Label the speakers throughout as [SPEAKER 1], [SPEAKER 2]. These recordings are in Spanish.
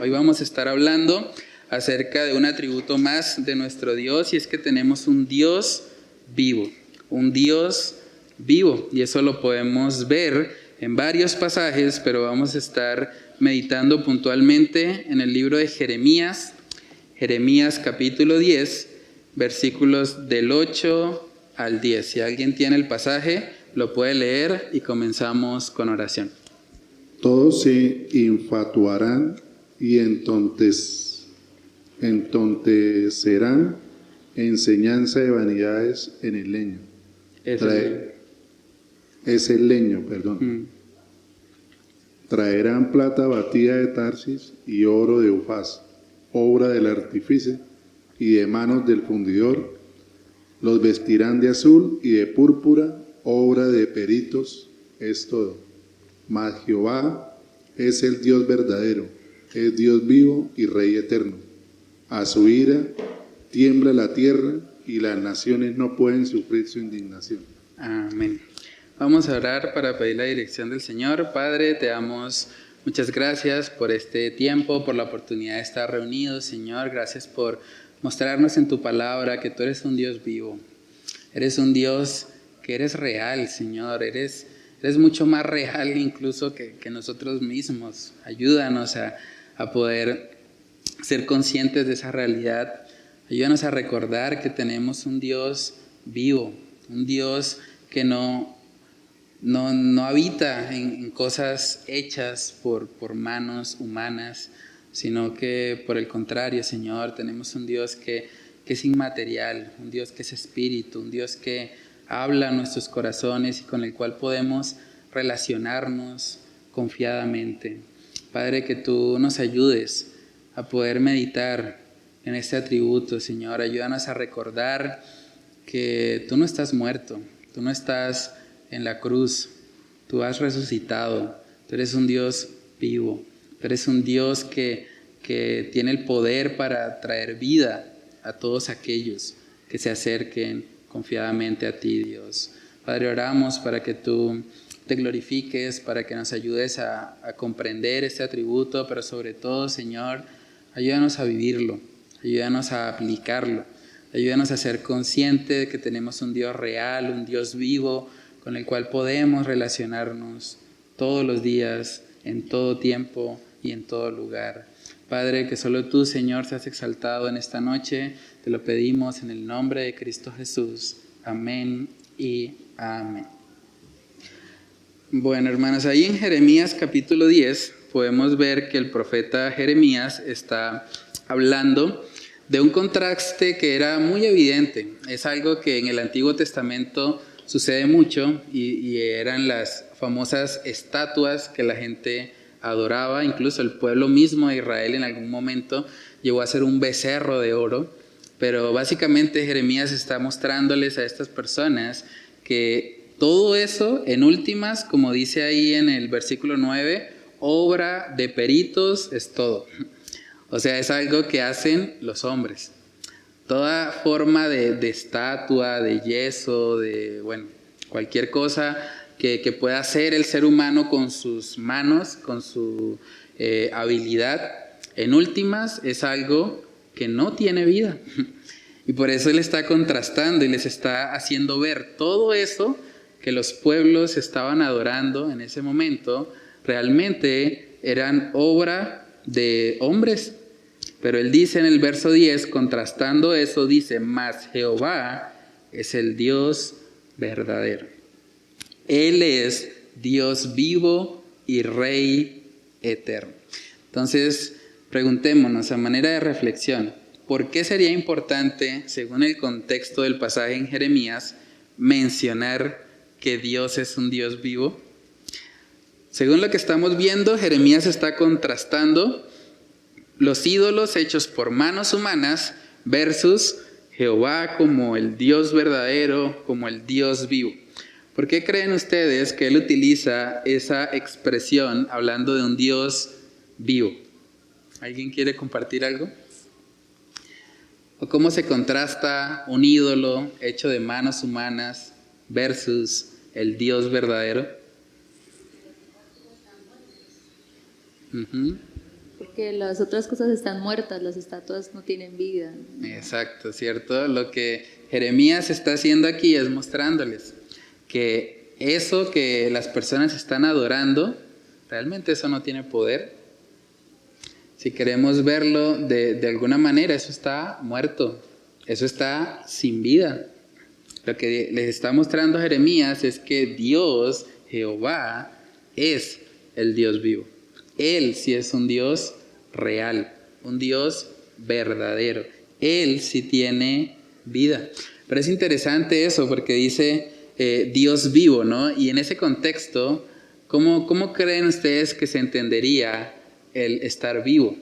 [SPEAKER 1] Hoy vamos a estar hablando acerca de un atributo más de nuestro Dios, y es que tenemos un Dios vivo, un Dios vivo, y eso lo podemos ver en varios pasajes, pero vamos a estar meditando puntualmente en el libro de Jeremías capítulo 10, versículos del 8 al 10. Si alguien tiene el pasaje, lo puede leer y comenzamos con oración.
[SPEAKER 2] Todos se infatuarán y entontecerán enseñanza de vanidades en el leño. Es el leño. Traerán plata batida de Tarsis y oro de Ufaz, obra del artífice y de manos del fundidor. Los vestirán de azul y de púrpura, obra de peritos es todo. Mas Jehová es el Dios verdadero, es Dios vivo y Rey eterno. A su ira tiembla la tierra y las naciones no pueden sufrir su indignación.
[SPEAKER 1] Amén. Vamos a orar para pedir la dirección del Señor. Padre, te damos muchas gracias por este tiempo, por la oportunidad de estar reunidos, Señor. Gracias por mostrarnos en tu palabra que tú eres un Dios vivo. Eres un Dios que eres real, Señor. Eres mucho más real incluso que nosotros mismos. Ayúdanos a poder ser conscientes de esa realidad. Ayúdanos a recordar que tenemos un Dios vivo, un Dios que no habita en cosas hechas por manos humanas, sino que por el contrario, Señor, tenemos un Dios que es inmaterial, un Dios que es espíritu, un Dios que habla a nuestros corazones y con el cual podemos relacionarnos confiadamente. Padre, que tú nos ayudes a poder meditar en este atributo, Señor. Ayúdanos a recordar que tú no estás muerto, tú no estás en la cruz, tú has resucitado, tú eres un Dios vivo, tú eres un Dios que tiene el poder para traer vida a todos aquellos que se acerquen confiadamente a ti, Dios. Padre, oramos para que tú te glorifiques, para que nos ayudes a comprender este atributo, pero sobre todo, Señor, ayúdanos a vivirlo, ayúdanos a aplicarlo, ayúdanos a ser conscientes de que tenemos un Dios real, un Dios vivo, con el cual podemos relacionarnos todos los días, en todo tiempo y en todo lugar. Padre, que solo tú, Señor, seas exaltado en esta noche. Te lo pedimos en el nombre de Cristo Jesús. Amén y amén. Bueno, hermanos, ahí en Jeremías capítulo 10 podemos ver que el profeta Jeremías está hablando de un contraste que era muy evidente. Es algo que en el Antiguo Testamento sucede mucho y eran las famosas estatuas que la gente adoraba. Incluso el pueblo mismo de Israel en algún momento llegó a ser un becerro de oro. Pero básicamente Jeremías está mostrándoles a estas personas que todo eso, en últimas, como dice ahí en el versículo 9, obra de peritos es todo. O sea, es algo que hacen los hombres. Toda forma de estatua, de yeso, cualquier cosa que pueda hacer el ser humano con sus manos, con su habilidad, en últimas es algo que no tiene vida. Y por eso él está contrastando y les está haciendo ver todo eso que los pueblos estaban adorando en ese momento, realmente eran obra de hombres. Pero él dice en el verso 10, contrastando eso, dice: mas Jehová es el Dios verdadero. Él es Dios vivo y Rey eterno. Entonces, preguntémonos a manera de reflexión, ¿por qué sería importante, según el contexto del pasaje en Jeremías, mencionar que Dios es un Dios vivo? Según lo que estamos viendo, Jeremías está contrastando los ídolos hechos por manos humanas versus Jehová como el Dios verdadero, como el Dios vivo. ¿Por qué creen ustedes que él utiliza esa expresión hablando de un Dios vivo? ¿Alguien quiere compartir algo? ¿O cómo se contrasta un ídolo hecho de manos humanas versus el Dios verdadero?
[SPEAKER 3] Porque que las otras cosas están muertas, las estatuas no tienen vida.
[SPEAKER 1] Exacto, ¿cierto? Lo que Jeremías está haciendo aquí es mostrándoles que eso que las personas están adorando, realmente eso no tiene poder. Si queremos verlo de alguna manera, eso está muerto, eso está sin vida. Lo que les está mostrando Jeremías es que Dios, Jehová, es el Dios vivo. Él sí es un Dios real, un Dios verdadero. Él sí tiene vida. Pero es interesante eso porque dice Dios vivo, ¿no? Y en ese contexto, ¿cómo creen ustedes que se entendería el estar vivo?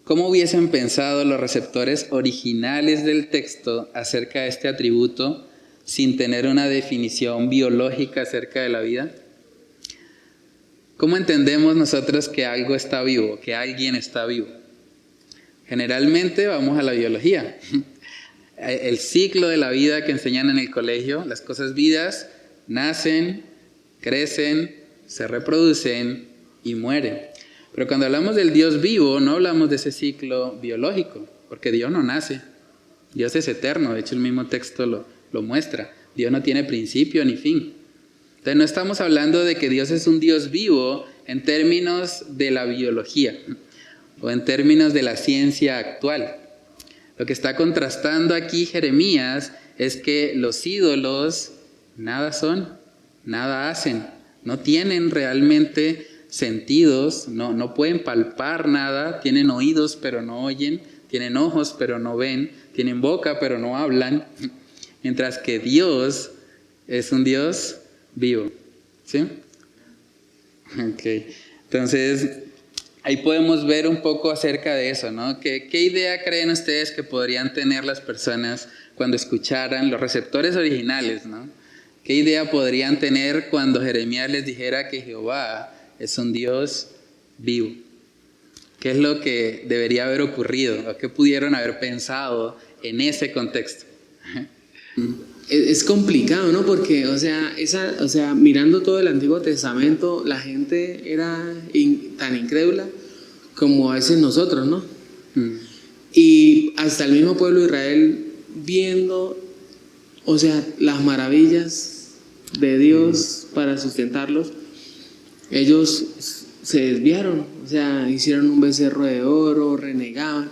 [SPEAKER 1] ¿Cómo hubiesen pensado los receptores originales del texto acerca de este atributo sin tener una definición biológica acerca de la vida? ¿Cómo entendemos nosotros que algo está vivo, que alguien está vivo? Generalmente vamos a la biología. El ciclo de la vida que enseñan en el colegio, las cosas vivas nacen, crecen, se reproducen y mueren. Pero cuando hablamos del Dios vivo, no hablamos de ese ciclo biológico, porque Dios no nace. Dios es eterno, de hecho el mismo texto lo muestra. Dios no tiene principio ni fin. Entonces no estamos hablando de que Dios es un Dios vivo en términos de la biología o en términos de la ciencia actual. Lo que está contrastando aquí Jeremías es que los ídolos nada son, nada hacen, no tienen realmente sentidos, no pueden palpar nada, tienen oídos pero no oyen, tienen ojos pero no ven, tienen boca pero no hablan, mientras que Dios es un Dios vivo. ¿Sí? Ok. Entonces, ahí podemos ver un poco acerca de eso, ¿no? ¿Qué idea creen ustedes que podrían tener las personas cuando escucharan los receptores originales, ¿no? ¿Qué idea podrían tener cuando Jeremías les dijera que Jehová es un Dios vivo? ¿Qué es lo que debería haber ocurrido? ¿O qué pudieron haber pensado en ese contexto?
[SPEAKER 4] Es complicado, ¿no? Porque, o sea, mirando todo el Antiguo Testamento, la gente era tan incrédula como a veces nosotros, ¿no? Y hasta el mismo pueblo de Israel viendo, o sea, las maravillas de Dios para sustentarlos, ellos se desviaron, o sea, hicieron un becerro de oro, renegaban.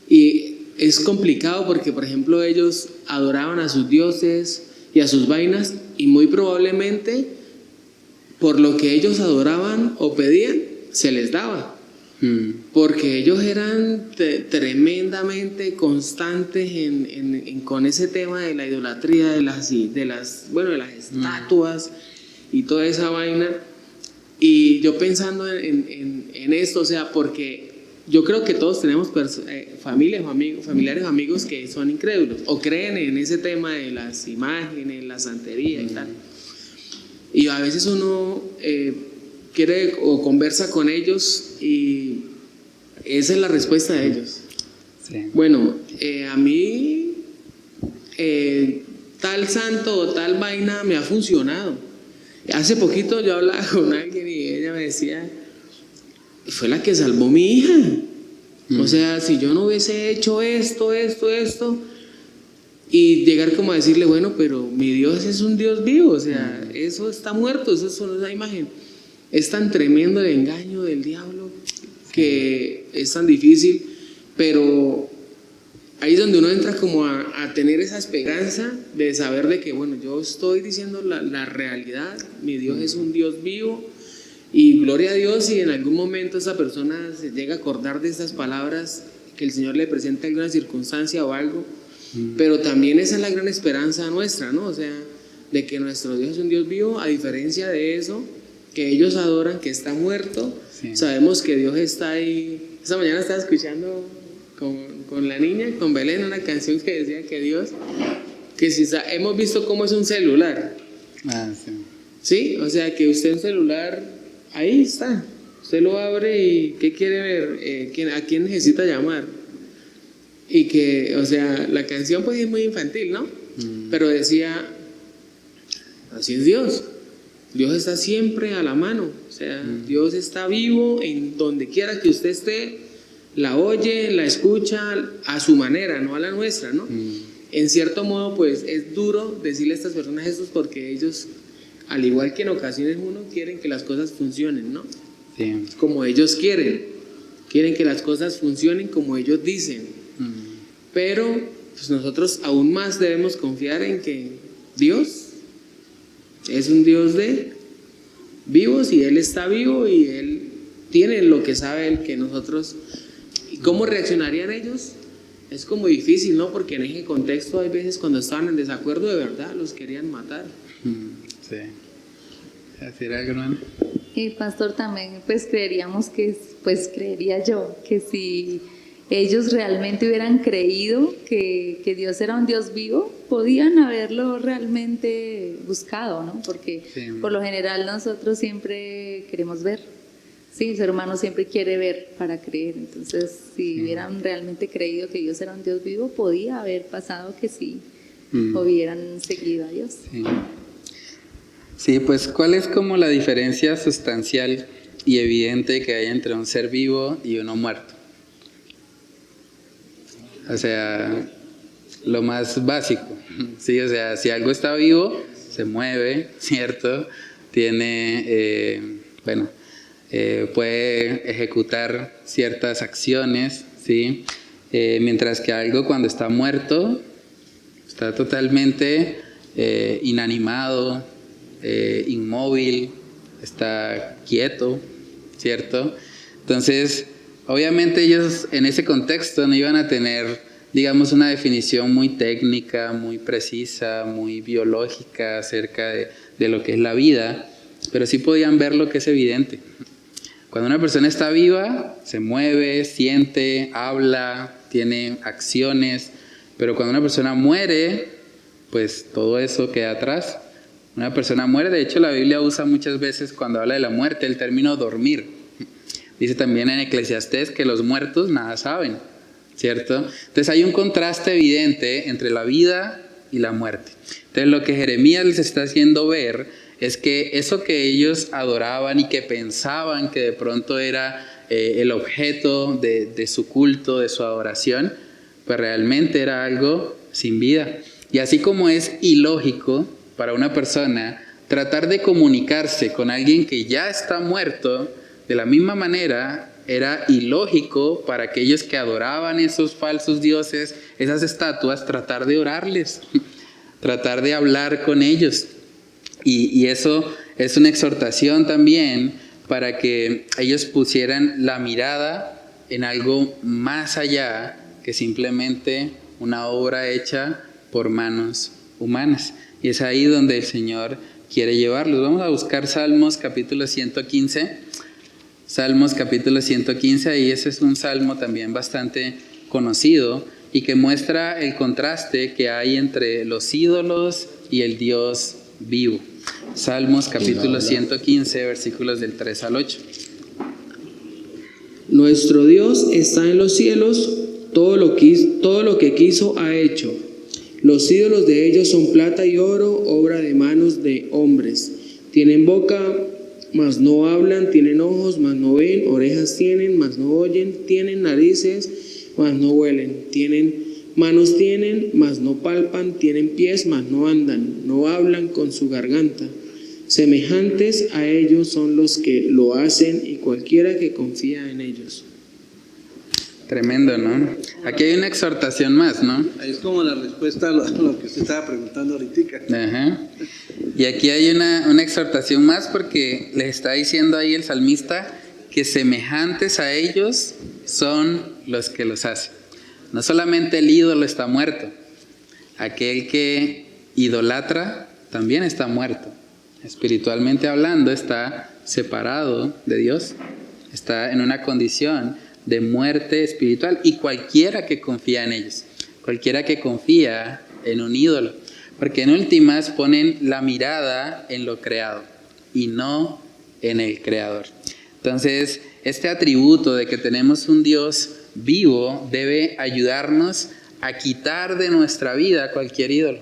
[SPEAKER 4] Y es complicado porque, por ejemplo, ellos adoraban a sus dioses y a sus vainas, y muy probablemente por lo que ellos adoraban o pedían, se les daba. Porque ellos eran tremendamente constantes con ese tema de la idolatría, de las estatuas y toda esa vaina. Y yo pensando en esto, o sea, porque yo creo que todos tenemos familiares o amigos que son incrédulos o creen en ese tema de las imágenes, la santería y tal. Y a veces uno quiere o conversa con ellos y esa es la respuesta de ellos.
[SPEAKER 1] Sí.
[SPEAKER 4] Bueno, a mí tal santo o tal vaina me ha funcionado. Hace poquito yo hablaba con alguien y ella me decía, fue la que salvó mi hija. O sea, si yo no hubiese hecho esto, y llegar como a decirle, bueno, pero mi Dios es un Dios vivo, o sea, eso está muerto, eso es una imagen. Es tan tremendo el engaño del diablo que es tan difícil, pero ahí es donde uno entra como a tener esa esperanza de saber de que, bueno, yo estoy diciendo la realidad, mi Dios es un Dios vivo. Y gloria a Dios si en algún momento esa persona se llega a acordar de estas palabras, que el Señor le presente alguna circunstancia o algo, pero también esa es la gran esperanza nuestra, ¿no? O sea, de que nuestro Dios es un Dios vivo, a diferencia de eso, que ellos adoran, que está muerto. Sí. Sabemos que Dios está ahí. Esta mañana estaba escuchando con la niña, con Belén, una canción que decía que Dios, que si hemos visto cómo es un celular.
[SPEAKER 1] Sí.
[SPEAKER 4] Sí, o sea, que usted un celular... Ahí está, usted lo abre y ¿qué quiere ver? ¿A quién necesita llamar? Y que, o sea, la canción pues es muy infantil, ¿no? Pero decía, así es Dios. Dios está siempre a la mano, o sea, Dios está vivo en donde quiera que usted esté, la oye, la escucha a su manera, no a la nuestra, ¿no? En cierto modo, pues es duro decirle a estas personas esto porque ellos, al igual que en ocasiones uno, quieren que las cosas funcionen, ¿no?
[SPEAKER 1] Sí.
[SPEAKER 4] Como ellos quieren que las cosas funcionen como ellos dicen. Pero pues nosotros aún más debemos confiar en que Dios es un Dios de vivos y Él está vivo y Él tiene lo que sabe Él que nosotros. ¿Y cómo reaccionarían ellos? Es como difícil, ¿no? Porque en ese contexto hay veces cuando estaban en desacuerdo de verdad los querían matar.
[SPEAKER 1] Sí. ¿Decir algo, hermano?
[SPEAKER 3] Y pastor, también pues creería yo que si ellos realmente hubieran creído que Dios era un Dios vivo, podían haberlo realmente buscado, ¿no? Porque
[SPEAKER 1] sí,
[SPEAKER 3] por lo general nosotros siempre queremos ver. Sí, el ser humano siempre quiere ver para creer. Entonces, si hubieran realmente creído que Dios era un Dios vivo, podía haber pasado que sí hubieran seguido a Dios.
[SPEAKER 1] Sí. Sí, pues ¿cuál es como la diferencia sustancial y evidente que hay entre un ser vivo y uno muerto? O sea, lo más básico, ¿sí? O sea, si algo está vivo, se mueve, ¿cierto? Tiene, puede ejecutar ciertas acciones, ¿sí? Mientras que algo cuando está muerto, está totalmente inanimado, inmóvil, está quieto, ¿cierto? Entonces, obviamente ellos en ese contexto no iban a tener, digamos, una definición muy técnica, muy precisa, muy biológica acerca de lo que es la vida, pero sí podían ver lo que es evidente. Cuando una persona está viva, se mueve, siente, habla, tiene acciones, pero cuando una persona muere, pues todo eso queda atrás. Una persona muere, de hecho la Biblia usa muchas veces cuando habla de la muerte el término dormir. Dice también en Eclesiastés que los muertos nada saben, ¿cierto? Entonces hay un contraste evidente entre la vida y la muerte. Entonces lo que Jeremías les está haciendo ver es que eso que ellos adoraban y que pensaban que de pronto era el objeto de su culto, de su adoración, pues realmente era algo sin vida. Y así como es ilógico para una persona tratar de comunicarse con alguien que ya está muerto, de la misma manera era ilógico para aquellos que adoraban esos falsos dioses, esas estatuas, tratar de orarles, tratar de hablar con ellos. Y eso es una exhortación también para que ellos pusieran la mirada en algo más allá que simplemente una obra hecha por manos humanas. Y es ahí donde el Señor quiere llevarlos. Vamos a buscar Salmos capítulo 115. Salmos capítulo 115, y ese es un salmo también bastante conocido y que muestra el contraste que hay entre los ídolos y el Dios vivo. Salmos capítulo 115, versículos del 3 al 8.
[SPEAKER 4] Nuestro Dios está en los cielos, todo lo que quiso ha hecho. Los ídolos de ellos son plata y oro, obra de manos de hombres. Tienen boca, mas no hablan, tienen ojos, mas no ven, orejas tienen, mas no oyen, tienen narices, mas no huelen, manos tienen, mas no palpan, tienen pies, mas no andan, no hablan con su garganta. Semejantes a ellos son los que lo hacen y cualquiera que confía en ellos.
[SPEAKER 1] Tremendo, ¿no? Aquí hay una exhortación más, ¿no?
[SPEAKER 5] Es como la respuesta a lo que usted estaba preguntando ahorita.
[SPEAKER 1] Ajá. Y aquí hay una exhortación más porque les está diciendo ahí el salmista que semejantes a ellos son los que los hacen. No solamente el ídolo está muerto, aquel que idolatra también está muerto. Espiritualmente hablando, está separado de Dios, está en una condición de muerte espiritual, y cualquiera que confía en ellos, cualquiera que confía en un ídolo, porque en últimas ponen la mirada en lo creado y no en el creador. Entonces, este atributo de que tenemos un Dios vivo debe ayudarnos a quitar de nuestra vida cualquier ídolo.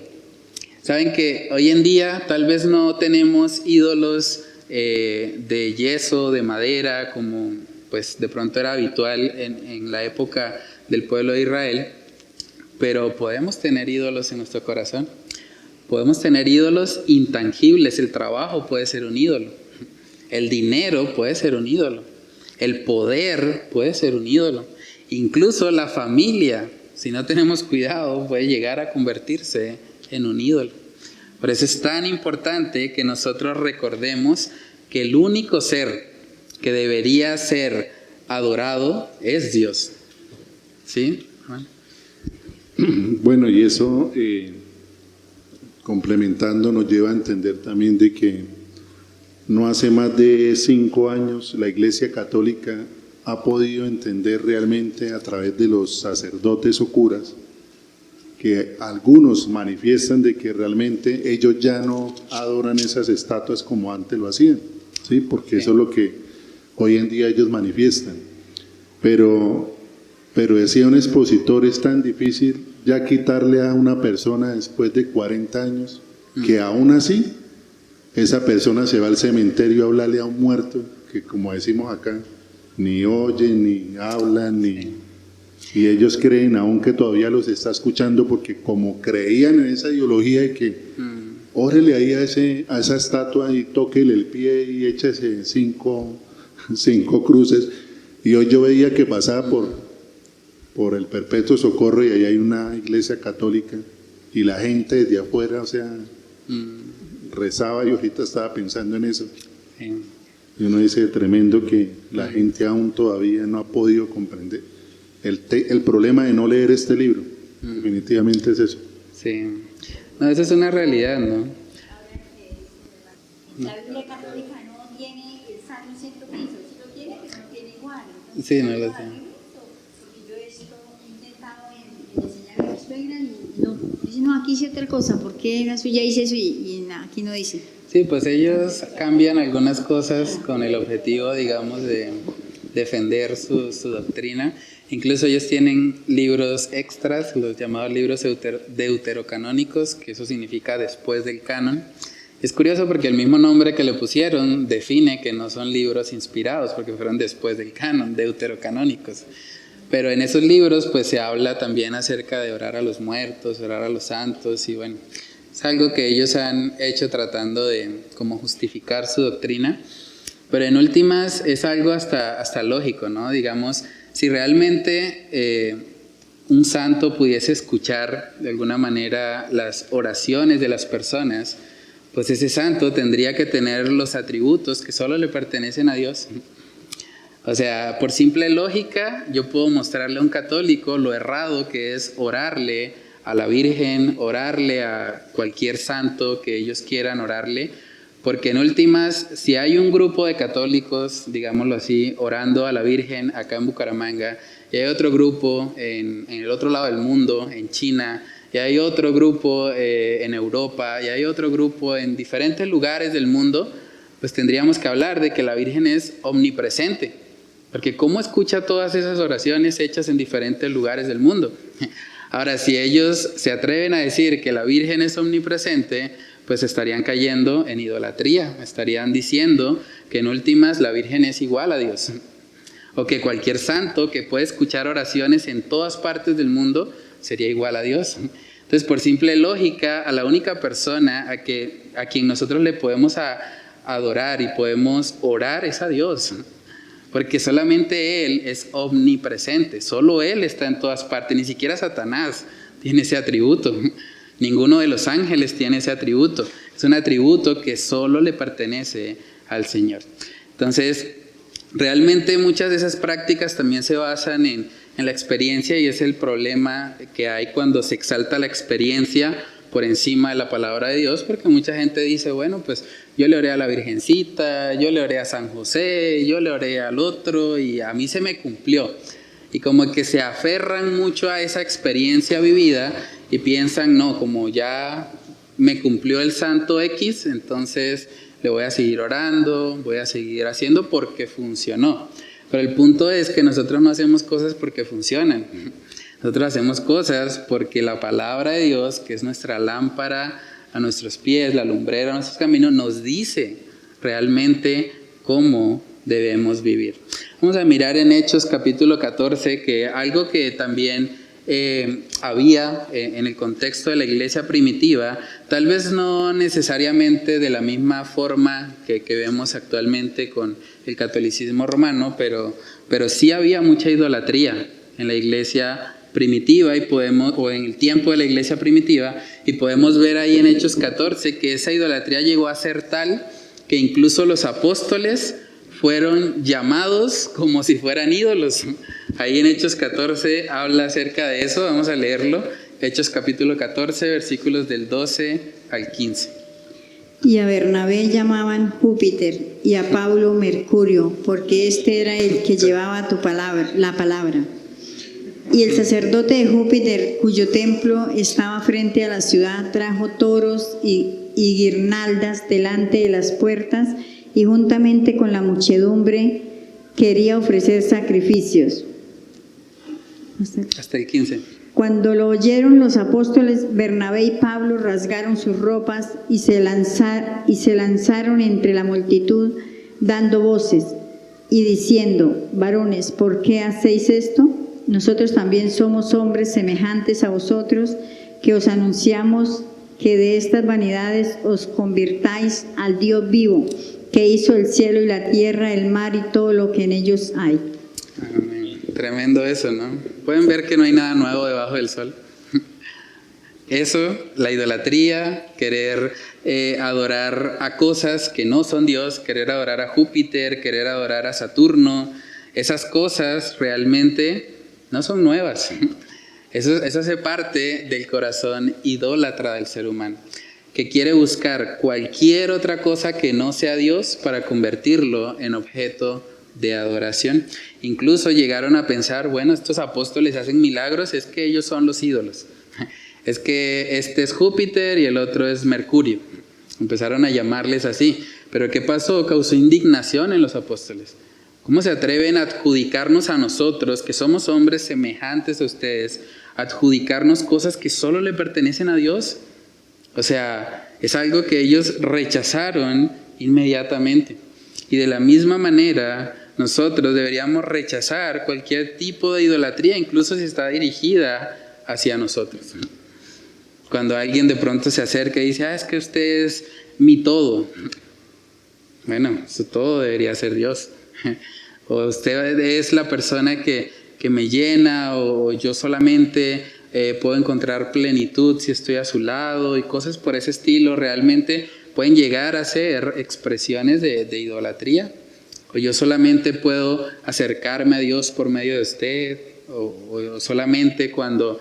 [SPEAKER 1] Saben que hoy en día tal vez no tenemos ídolos de yeso, de madera, como pues de pronto era habitual en la época del pueblo de Israel, pero podemos tener ídolos en nuestro corazón. Podemos tener ídolos intangibles. El trabajo puede ser un ídolo, el dinero puede ser un ídolo, el poder puede ser un ídolo, incluso la familia, si no tenemos cuidado, puede llegar a convertirse en un ídolo. Por eso es tan importante que nosotros recordemos que el único ser que debería ser adorado es Dios. ¿Sí?
[SPEAKER 2] Bueno, y eso, complementando, nos lleva a entender también de que no hace más de 5 años la Iglesia Católica ha podido entender realmente a través de los sacerdotes o curas, que algunos manifiestan de que realmente ellos ya no adoran esas estatuas como antes lo hacían, ¿sí? Porque eso es lo que hoy en día ellos manifiestan. Pero decía un expositor, es tan difícil ya quitarle a una persona después de 40 años, que aún así esa persona se va al cementerio a hablarle a un muerto, que como decimos acá, ni oyen, ni hablan, y ellos creen aún que todavía los está escuchando, porque como creían en esa ideología de que órele ahí a esa estatua y tóquele el pie y échese 5 cruces. Y hoy yo veía que pasaba por el Perpetuo Socorro y ahí hay una iglesia católica y la gente desde afuera, o sea, rezaba, y ahorita estaba pensando en eso. Y uno dice, tremendo que la gente aún todavía no ha podido comprender. El problema de no leer este libro, definitivamente es eso.
[SPEAKER 1] Sí. No, esa es una realidad, ¿no?
[SPEAKER 6] La Biblia católica no tiene el Salmo 115, si lo tiene, pero no tiene igual. Entonces,
[SPEAKER 1] Sí, no lo tiene.
[SPEAKER 6] porque yo he intentado enseñar a mi suegra y no, dice, no, aquí dice otra cosa, ¿por qué la suya dice eso y aquí no dice?
[SPEAKER 1] Sí, pues ellos cambian algunas cosas con el objetivo, digamos, de defender su doctrina. Incluso ellos tienen libros extras, los llamados libros deuterocanónicos, que eso significa después del canon. Es curioso porque el mismo nombre que le pusieron define que no son libros inspirados, porque fueron después del canon, deuterocanónicos. Pero en esos libros pues se habla también acerca de orar a los muertos, orar a los santos, y bueno, es algo que ellos han hecho tratando de como justificar su doctrina. Pero en últimas es algo hasta lógico, ¿no? Digamos, si realmente un santo pudiese escuchar de alguna manera las oraciones de las personas, pues ese santo tendría que tener los atributos que solo le pertenecen a Dios. O sea, por simple lógica, yo puedo mostrarle a un católico lo errado que es orarle a la Virgen, orarle a cualquier santo que ellos quieran orarle, porque en últimas, si hay un grupo de católicos, digámoslo así, orando a la Virgen acá en Bucaramanga, y hay otro grupo en el otro lado del mundo, en China, y hay otro grupo en Europa, y hay otro grupo en diferentes lugares del mundo, pues tendríamos que hablar de que la Virgen es omnipresente, porque ¿cómo escucha todas esas oraciones hechas en diferentes lugares del mundo? Ahora, si ellos se atreven a decir que la Virgen es omnipresente, pues estarían cayendo en idolatría, estarían diciendo que en últimas la Virgen es igual a Dios, o que cualquier santo que puede escuchar oraciones en todas partes del mundo sería igual a Dios. Entonces, por simple lógica, a la única persona a quien nosotros le podemos adorar y podemos orar es a Dios, porque solamente Él es omnipresente, solo Él está en todas partes, ni siquiera Satanás tiene ese atributo. Ninguno de los ángeles tiene ese atributo. Es un atributo que solo le pertenece al Señor. Entonces, realmente muchas de esas prácticas también se basan en la experiencia, y es el problema que hay cuando se exalta la experiencia por encima de la palabra de Dios, porque mucha gente dice, bueno, pues yo le oré a la Virgencita, yo le oré a San José, yo le oré al otro y a mí se me cumplió. Y como que se aferran mucho a esa experiencia vivida y piensan, no, como ya me cumplió el santo X, entonces le voy a seguir orando, voy a seguir haciendo porque funcionó. Pero el punto es que nosotros no hacemos cosas porque funcionan. Nosotros hacemos cosas porque la palabra de Dios, que es nuestra lámpara a nuestros pies, la lumbrera a nuestros caminos, nos dice realmente cómo debemos vivir. Vamos a mirar en Hechos capítulo 14 que algo que también había en el contexto de la iglesia primitiva, tal vez no necesariamente de la misma forma que vemos actualmente con el catolicismo romano, pero sí había mucha idolatría en la iglesia primitiva o en el tiempo de la iglesia primitiva, y podemos ver ahí en Hechos 14 que esa idolatría llegó a ser tal que incluso los apóstoles fueron llamados como si fueran ídolos. Ahí en Hechos 14 habla acerca de eso, vamos a leerlo. Hechos capítulo 14, versículos del 12 al 15.
[SPEAKER 6] Y a Bernabé llamaban Júpiter y a Pablo Mercurio, porque este era el que llevaba la palabra. Y el sacerdote de Júpiter, cuyo templo estaba frente a la ciudad, trajo toros y guirnaldas delante de las puertas, y juntamente con la muchedumbre quería ofrecer sacrificios.
[SPEAKER 1] Hasta el 15.
[SPEAKER 6] Cuando lo oyeron los apóstoles, Bernabé y Pablo rasgaron sus ropas y se lanzaron entre la multitud, dando voces y diciendo: varones, ¿por qué hacéis esto? Nosotros también somos hombres semejantes a vosotros, que os anunciamos que de estas vanidades os convirtáis al Dios vivo, que hizo el cielo y la tierra, el mar y todo lo que en ellos hay.
[SPEAKER 1] Amén. Tremendo eso, ¿no? Pueden ver que no hay nada nuevo debajo del sol. Eso, la idolatría, querer adorar a cosas que no son Dios, querer adorar a Júpiter, querer adorar a Saturno, esas cosas realmente no son nuevas. Eso hace parte del corazón idólatra del ser humano, que quiere buscar cualquier otra cosa que no sea Dios para convertirlo en objeto de adoración. Incluso llegaron a pensar, bueno, estos apóstoles hacen milagros, es que ellos son los ídolos. Es que este es Júpiter y el otro es Mercurio. Empezaron a llamarles así. Pero ¿qué pasó? Causó indignación en los apóstoles. ¿Cómo se atreven a adjudicarnos a nosotros, que somos hombres semejantes a ustedes, a adjudicarnos cosas que solo le pertenecen a Dios? O sea, es algo que ellos rechazaron inmediatamente. Y de la misma manera, nosotros deberíamos rechazar cualquier tipo de idolatría, incluso si está dirigida hacia nosotros. Cuando alguien de pronto se acerca y dice, es que usted es mi todo. Bueno, su todo debería ser Dios. O usted es la persona que me llena, o yo solamente puedo encontrar plenitud si estoy a su lado, y cosas por ese estilo realmente pueden llegar a ser expresiones de idolatría. O yo solamente puedo acercarme a Dios por medio de usted, o solamente cuando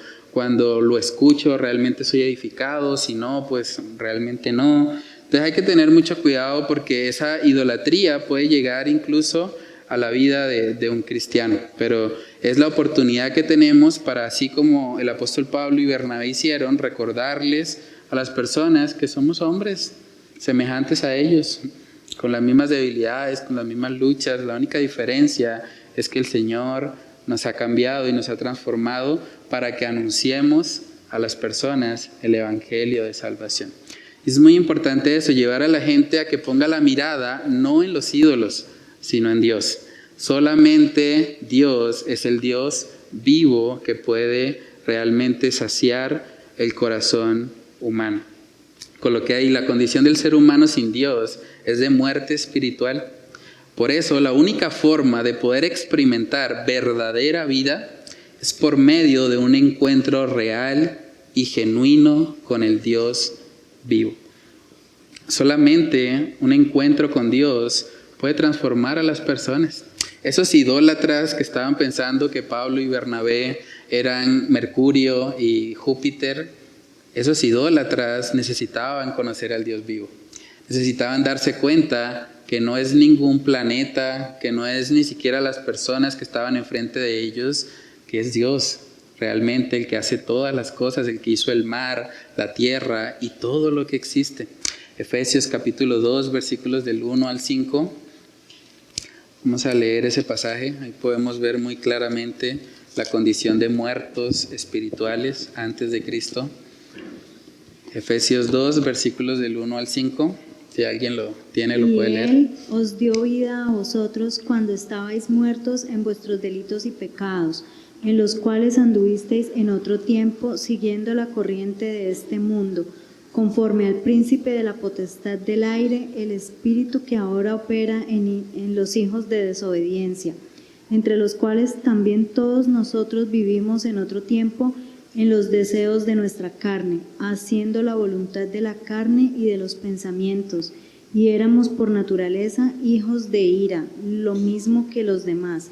[SPEAKER 1] lo escucho realmente soy edificado, si no, pues realmente no. Entonces hay que tener mucho cuidado, porque esa idolatría puede llegar incluso a la vida de un cristiano, pero es la oportunidad que tenemos para, así como el apóstol Pablo y Bernabé hicieron, recordarles a las personas que somos hombres semejantes a ellos, con las mismas debilidades, con las mismas luchas. La única diferencia es que el Señor nos ha cambiado y nos ha transformado para que anunciemos a las personas el evangelio de salvación. Es muy importante eso, llevar a la gente a que ponga la mirada no en los ídolos, sino en Dios. Solamente Dios es el Dios vivo que puede realmente saciar el corazón humano. Con lo que hay, la condición del ser humano sin Dios es de muerte espiritual. Por eso, la única forma de poder experimentar verdadera vida es por medio de un encuentro real y genuino con el Dios vivo. Solamente un encuentro con Dios puede transformar a las personas. Esos idólatras que estaban pensando que Pablo y Bernabé eran Mercurio y Júpiter, esos idólatras necesitaban conocer al Dios vivo. Necesitaban darse cuenta que no es ningún planeta, que no es ni siquiera las personas que estaban enfrente de ellos, que es Dios realmente el que hace todas las cosas, el que hizo el mar, la tierra y todo lo que existe. Efesios capítulo 2, versículos del 1 al 5. Vamos a leer ese pasaje. Ahí podemos ver muy claramente la condición de muertos espirituales antes de Cristo. Efesios 2, versículos del 1 al 5. Si alguien lo tiene, lo puede leer.
[SPEAKER 7] Él os dio vida a vosotros cuando estabais muertos en vuestros delitos y pecados, en los cuales anduvisteis en otro tiempo, siguiendo la corriente de este mundo, conforme al príncipe de la potestad del aire, el espíritu que ahora opera en los hijos de desobediencia, entre los cuales también todos nosotros vivimos en otro tiempo, en los deseos de nuestra carne, haciendo la voluntad de la carne y de los pensamientos, y éramos por naturaleza hijos de ira, lo mismo que los demás.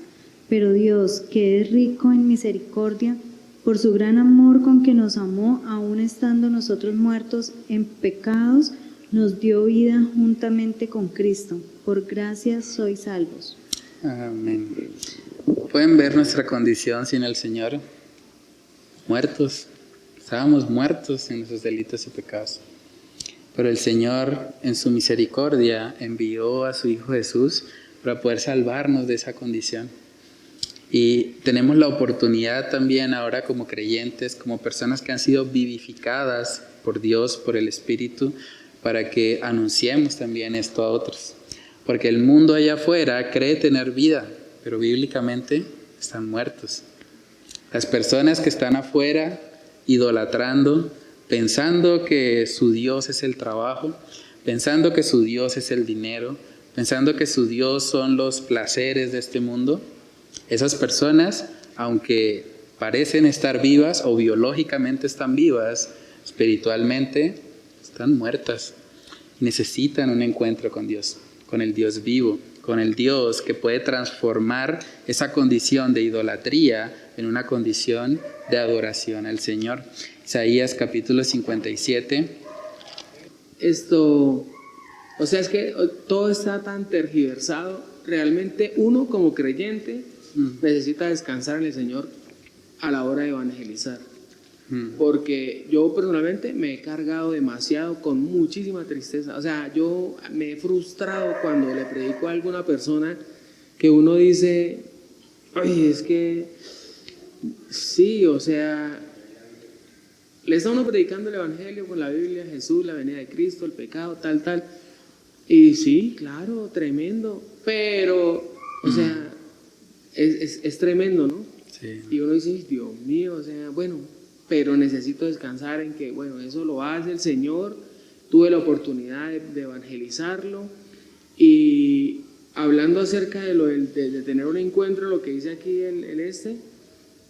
[SPEAKER 7] Pero Dios, que es rico en misericordia, por su gran amor con que nos amó, aun estando nosotros muertos en pecados, nos dio vida juntamente con Cristo. Por gracia sois salvos.
[SPEAKER 1] Amén. ¿Pueden ver nuestra condición sin el Señor? Muertos. Estábamos muertos en nuestros delitos y pecados. Pero el Señor, en su misericordia, envió a su Hijo Jesús para poder salvarnos de esa condición. Y tenemos la oportunidad también ahora como creyentes, como personas que han sido vivificadas por Dios, por el Espíritu, para que anunciemos también esto a otros. Porque el mundo allá afuera cree tener vida, pero bíblicamente están muertos. Las personas que están afuera idolatrando, pensando que su Dios es el trabajo, pensando que su Dios es el dinero, pensando que su Dios son los placeres de este mundo, esas personas, aunque parecen estar vivas o biológicamente están vivas, espiritualmente están muertas. Necesitan un encuentro con Dios, con el Dios vivo, con el Dios que puede transformar esa condición de idolatría en una condición de adoración al Señor. Isaías capítulo 57.
[SPEAKER 4] O sea, es que todo está tan tergiversado. Realmente uno como creyente necesita descansar en el Señor a la hora de evangelizar. Porque yo personalmente me he cargado demasiado con muchísima tristeza. O sea, yo me he frustrado cuando le predico a alguna persona que uno dice, oye, es que sí, o sea, le está uno predicando el Evangelio con la Biblia, Jesús, la venida de Cristo, el pecado, tal. Y sí, claro, tremendo. Pero, o sea, es tremendo, ¿no?
[SPEAKER 1] Sí.
[SPEAKER 4] Y uno dice, Dios mío, o sea, bueno, pero necesito descansar en que, bueno, eso lo hace el Señor. Tuve la oportunidad de evangelizarlo. Y hablando acerca de lo de tener un encuentro, lo que dice aquí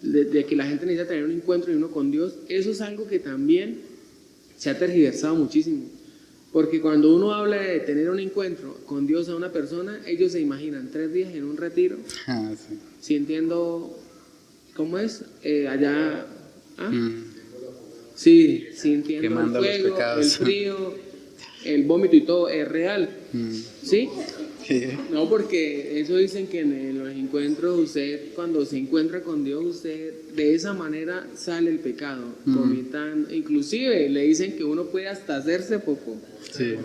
[SPEAKER 4] de que la gente necesita tener un encuentro y uno con Dios, eso es algo que también se ha tergiversado muchísimo. Porque cuando uno habla de tener un encuentro con Dios a una persona, ellos se imaginan 3 días en un retiro,
[SPEAKER 1] Sí.
[SPEAKER 4] sintiendo, ¿cómo es? Allá, sí, sintiendo
[SPEAKER 1] Quemando
[SPEAKER 4] el
[SPEAKER 1] los
[SPEAKER 4] fuego, el
[SPEAKER 1] pecados.
[SPEAKER 4] frío, el vómito y todo, es real, ¿sí?
[SPEAKER 1] Sí.
[SPEAKER 4] No, porque eso dicen que en los encuentros usted, cuando se encuentra con Dios, usted de esa manera sale el pecado, vomitando. Inclusive le dicen que uno puede hasta hacerse popó.
[SPEAKER 1] Sí.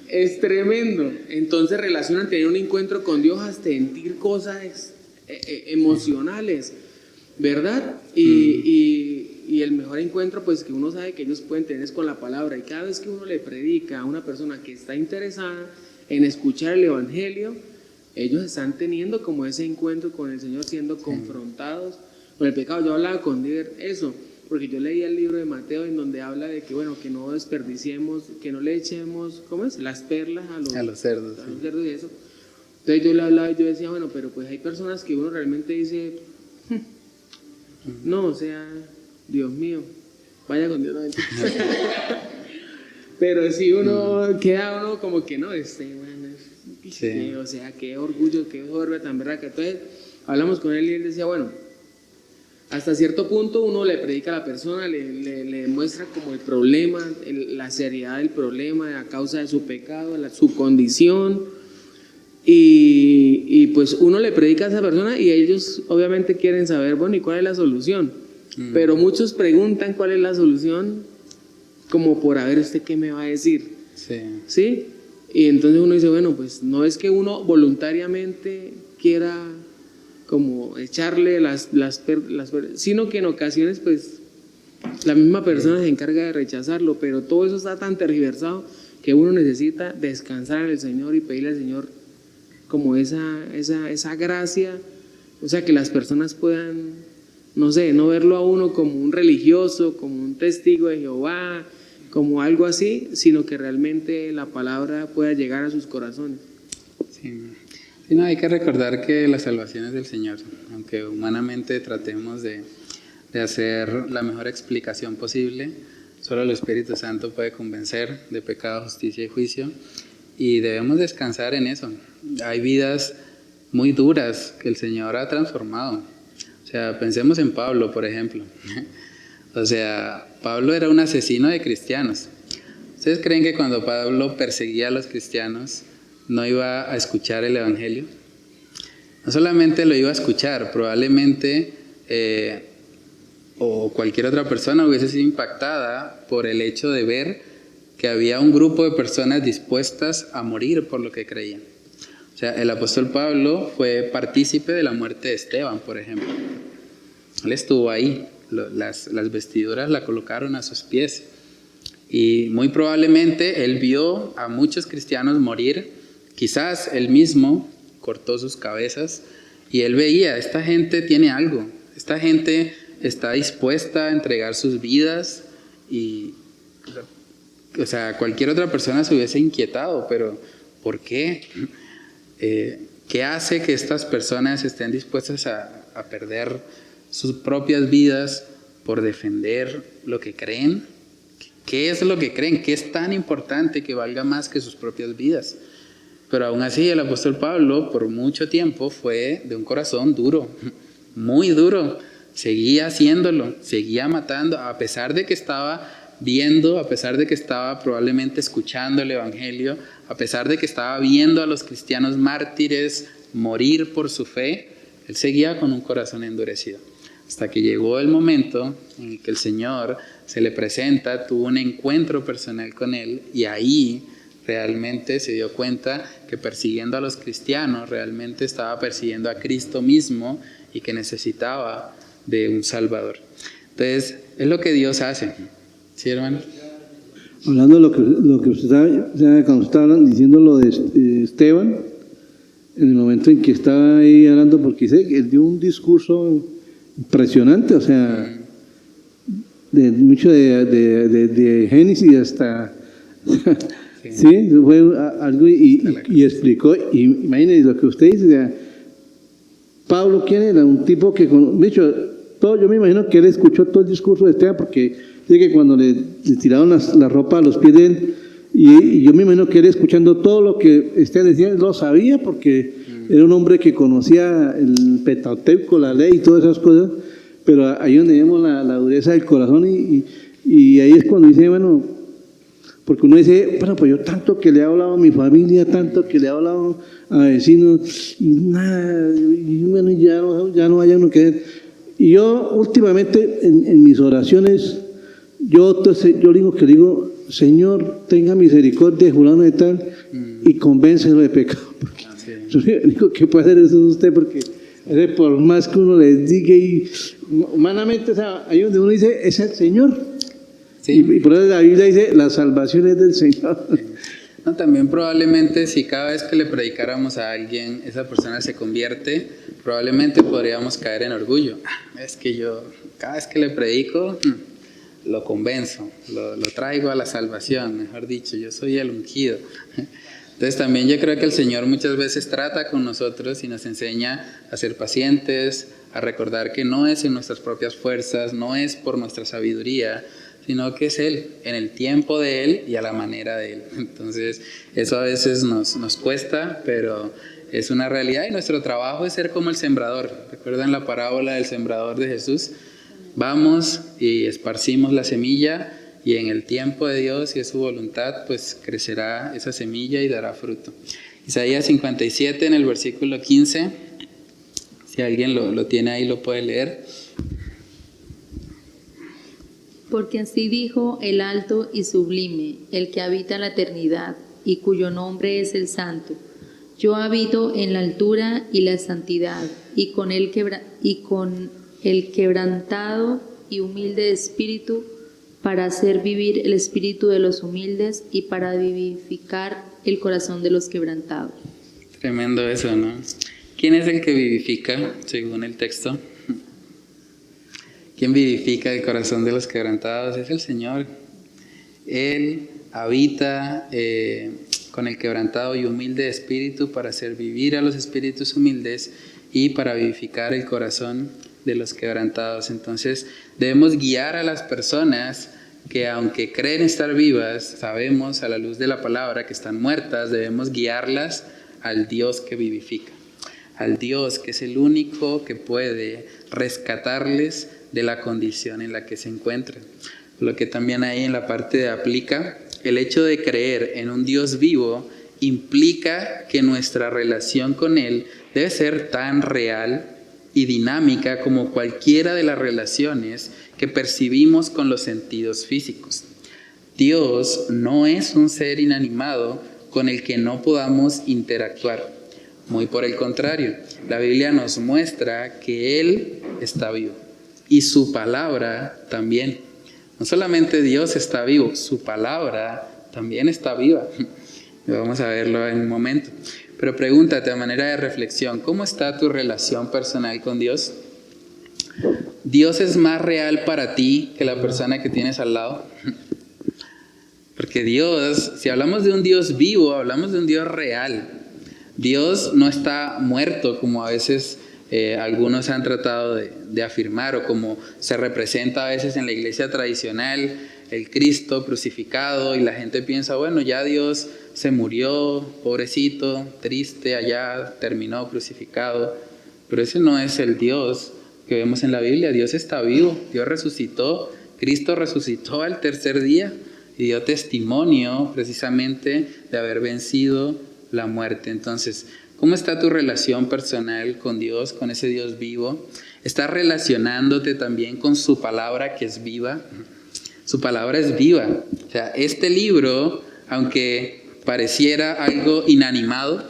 [SPEAKER 4] Es tremendo. Entonces relacionan tener un encuentro con Dios hasta sentir cosas emocionales, ¿verdad? Y el mejor encuentro pues que uno sabe que ellos pueden tener es con la palabra. Y cada vez que uno le predica a una persona que está interesada en escuchar el Evangelio, ellos están teniendo como ese encuentro con el Señor, siendo confrontados con el pecado. Yo hablaba con Diver eso, porque yo leía el libro de Mateo en donde habla de que, bueno, que no desperdiciemos, que no le echemos, ¿cómo es? Las perlas a los
[SPEAKER 1] cerdos.
[SPEAKER 4] a los cerdos y eso. Entonces yo le hablaba y yo decía, bueno, pero pues hay personas que uno realmente dice, no, o sea, Dios mío, vaya con Dios. No, pero si uno queda uno como que no, bueno,
[SPEAKER 1] Sí.
[SPEAKER 4] o sea, qué orgullo, qué soberbia tan verdad. Que entonces hablamos con él y él decía, bueno, hasta cierto punto uno le predica a la persona, le muestra como el problema, la seriedad del problema a causa de su pecado, su condición. Y pues uno le predica a esa persona y ellos obviamente quieren saber, bueno, ¿y cuál es la solución? Pero muchos preguntan cuál es la solución como por a ver usted qué me va a decir.
[SPEAKER 1] Sí.
[SPEAKER 4] ¿Sí? Y entonces uno dice, bueno, pues no es que uno voluntariamente quiera como echarle las sino que en ocasiones pues La misma persona se encarga de rechazarlo, pero todo eso está tan tergiversado que uno necesita descansar en el Señor y pedirle al Señor como esa gracia, o sea, que las personas puedan, no sé, no verlo a uno como un religioso, como un testigo de Jehová, como algo así, sino que realmente la palabra pueda llegar a sus corazones.
[SPEAKER 1] Sí. Sí, no, hay que recordar que la salvación es del Señor, aunque humanamente tratemos de hacer la mejor explicación posible, solo el Espíritu Santo puede convencer de pecado, justicia y juicio, y debemos descansar en eso. Hay vidas muy duras que el Señor ha transformado. O sea, pensemos en Pablo, por ejemplo. O sea, Pablo era un asesino de cristianos. ¿Ustedes creen que cuando Pablo perseguía a los cristianos no iba a escuchar el Evangelio? No solamente lo iba a escuchar, probablemente o cualquier otra persona hubiese sido impactada por el hecho de ver que había un grupo de personas dispuestas a morir por lo que creían. O sea, el apóstol Pablo fue partícipe de la muerte de Esteban, por ejemplo. Él estuvo ahí, las vestiduras la colocaron a sus pies. Y muy probablemente él vio a muchos cristianos morir, quizás él mismo cortó sus cabezas, y él veía, esta gente tiene algo, esta gente está dispuesta a entregar sus vidas, y o sea, cualquier otra persona se hubiese inquietado, pero ¿por qué? ¿Qué hace que estas personas estén dispuestas a perder sus propias vidas por defender lo que creen? ¿Qué es lo que creen? ¿Qué es tan importante que valga más que sus propias vidas? Pero aún así el apóstol Pablo por mucho tiempo fue de un corazón duro, muy duro. Seguía haciéndolo, seguía matando, a pesar de que estaba viendo, a pesar de que estaba probablemente escuchando el Evangelio, a pesar de que estaba viendo a los cristianos mártires morir por su fe, él seguía con un corazón endurecido. Hasta que llegó el momento en el que el Señor se le presenta, tuvo un encuentro personal con él, y ahí realmente se dio cuenta que persiguiendo a los cristianos realmente estaba persiguiendo a Cristo mismo y que necesitaba de un Salvador. Entonces, es lo que Dios hace. ¿Sí, hermano?
[SPEAKER 5] Hablando de lo que usted cuando estaba diciendo lo de Esteban, en el momento en que estaba ahí hablando, porque él dio un discurso impresionante, o sea, de mucho de Génesis hasta sí, fue algo y explicó, y imagínense lo que usted dice, o sea, Pablo, ¿quién era? Un tipo que, de hecho, yo me imagino que él escuchó todo el discurso de Esteban, porque dice que cuando le tiraron la ropa a los pies de él, y yo me imagino que él escuchando todo lo que Esteban decía, lo sabía, porque era un hombre que conocía el Pentateuco, la ley y todas esas cosas, pero ahí donde vemos la dureza del corazón, y ahí es cuando dice, bueno, porque uno dice, bueno, pues yo tanto que le he hablado a mi familia, tanto que le he hablado a vecinos, y nada, y bueno, ya no haya uno que ver. Y yo últimamente en mis oraciones, yo le digo, Señor, tenga misericordia de fulano de tal y convéncelo de pecado. Yo le digo que puede hacer eso usted, porque por más que uno les diga, y humanamente, o sea, ahí donde uno dice, es el Señor. Sí. Y por eso la Biblia dice, la salvación es del Señor.
[SPEAKER 1] No, también probablemente si cada vez que le predicáramos a alguien, esa persona se convierte, probablemente podríamos caer en orgullo. Es que yo, cada vez que le predico, lo convenzo, lo traigo a la salvación, mejor dicho, yo soy el ungido. Entonces también yo creo que el Señor muchas veces trata con nosotros y nos enseña a ser pacientes, a recordar que no es en nuestras propias fuerzas, no es por nuestra sabiduría, sino que es Él, en el tiempo de Él y a la manera de Él. Entonces eso a veces nos cuesta, pero es una realidad, y nuestro trabajo es ser como el sembrador. ¿Recuerdan la parábola del sembrador de Jesús? Vamos y esparcimos la semilla, y en el tiempo de Dios y de su voluntad, pues crecerá esa semilla y dará fruto. Isaías 57 en el versículo 15, si alguien lo tiene ahí lo puede leer.
[SPEAKER 3] Porque así dijo el alto y sublime, el que habita la eternidad y cuyo nombre es el Santo. Yo habito en la altura y la santidad, y con el quebrantado y humilde de espíritu, para hacer vivir el espíritu de los humildes y para vivificar el corazón de los quebrantados.
[SPEAKER 1] Tremendo eso, ¿no? ¿Quién es el que vivifica, según el texto? ¿Quién vivifica el corazón de los quebrantados? Es el Señor. Él habita con el quebrantado y humilde de espíritu para hacer vivir a los espíritus humildes y para vivificar el corazón de los quebrantados. Entonces debemos guiar a las personas que, aunque creen estar vivas, sabemos a la luz de la palabra que están muertas. Debemos guiarlas al Dios que vivifica, al Dios que es el único que puede rescatarles de la condición en la que se encuentran. Lo que también hay en la parte de aplica, el hecho de creer en un Dios vivo implica que nuestra relación con Él debe ser tan real y dinámica como cualquiera de las relaciones que percibimos con los sentidos físicos. Dios no es un ser inanimado con el que no podamos interactuar. Muy por el contrario, la Biblia nos muestra que Él está vivo y su palabra también. No solamente Dios está vivo, su palabra también está viva. Vamos a verlo en un momento. Pero pregúntate a manera de reflexión, ¿cómo está tu relación personal con Dios? ¿Dios es más real para ti que la persona que tienes al lado? Porque Dios, si hablamos de un Dios vivo, hablamos de un Dios real. Dios no está muerto como a veces algunos han tratado de afirmar, o como se representa a veces en la iglesia tradicional, el Cristo crucificado, y la gente piensa, bueno, ya Dios se murió, pobrecito, triste, allá terminó crucificado. Pero ese no es el Dios que vemos en la Biblia. Dios está vivo, Dios resucitó, Cristo resucitó al tercer día y dio testimonio precisamente de haber vencido la muerte. Entonces, ¿cómo está tu relación personal con Dios, con ese Dios vivo? ¿Estás relacionándote también con su palabra que es viva? Su palabra es viva. O sea, este libro, aunque pareciera algo inanimado,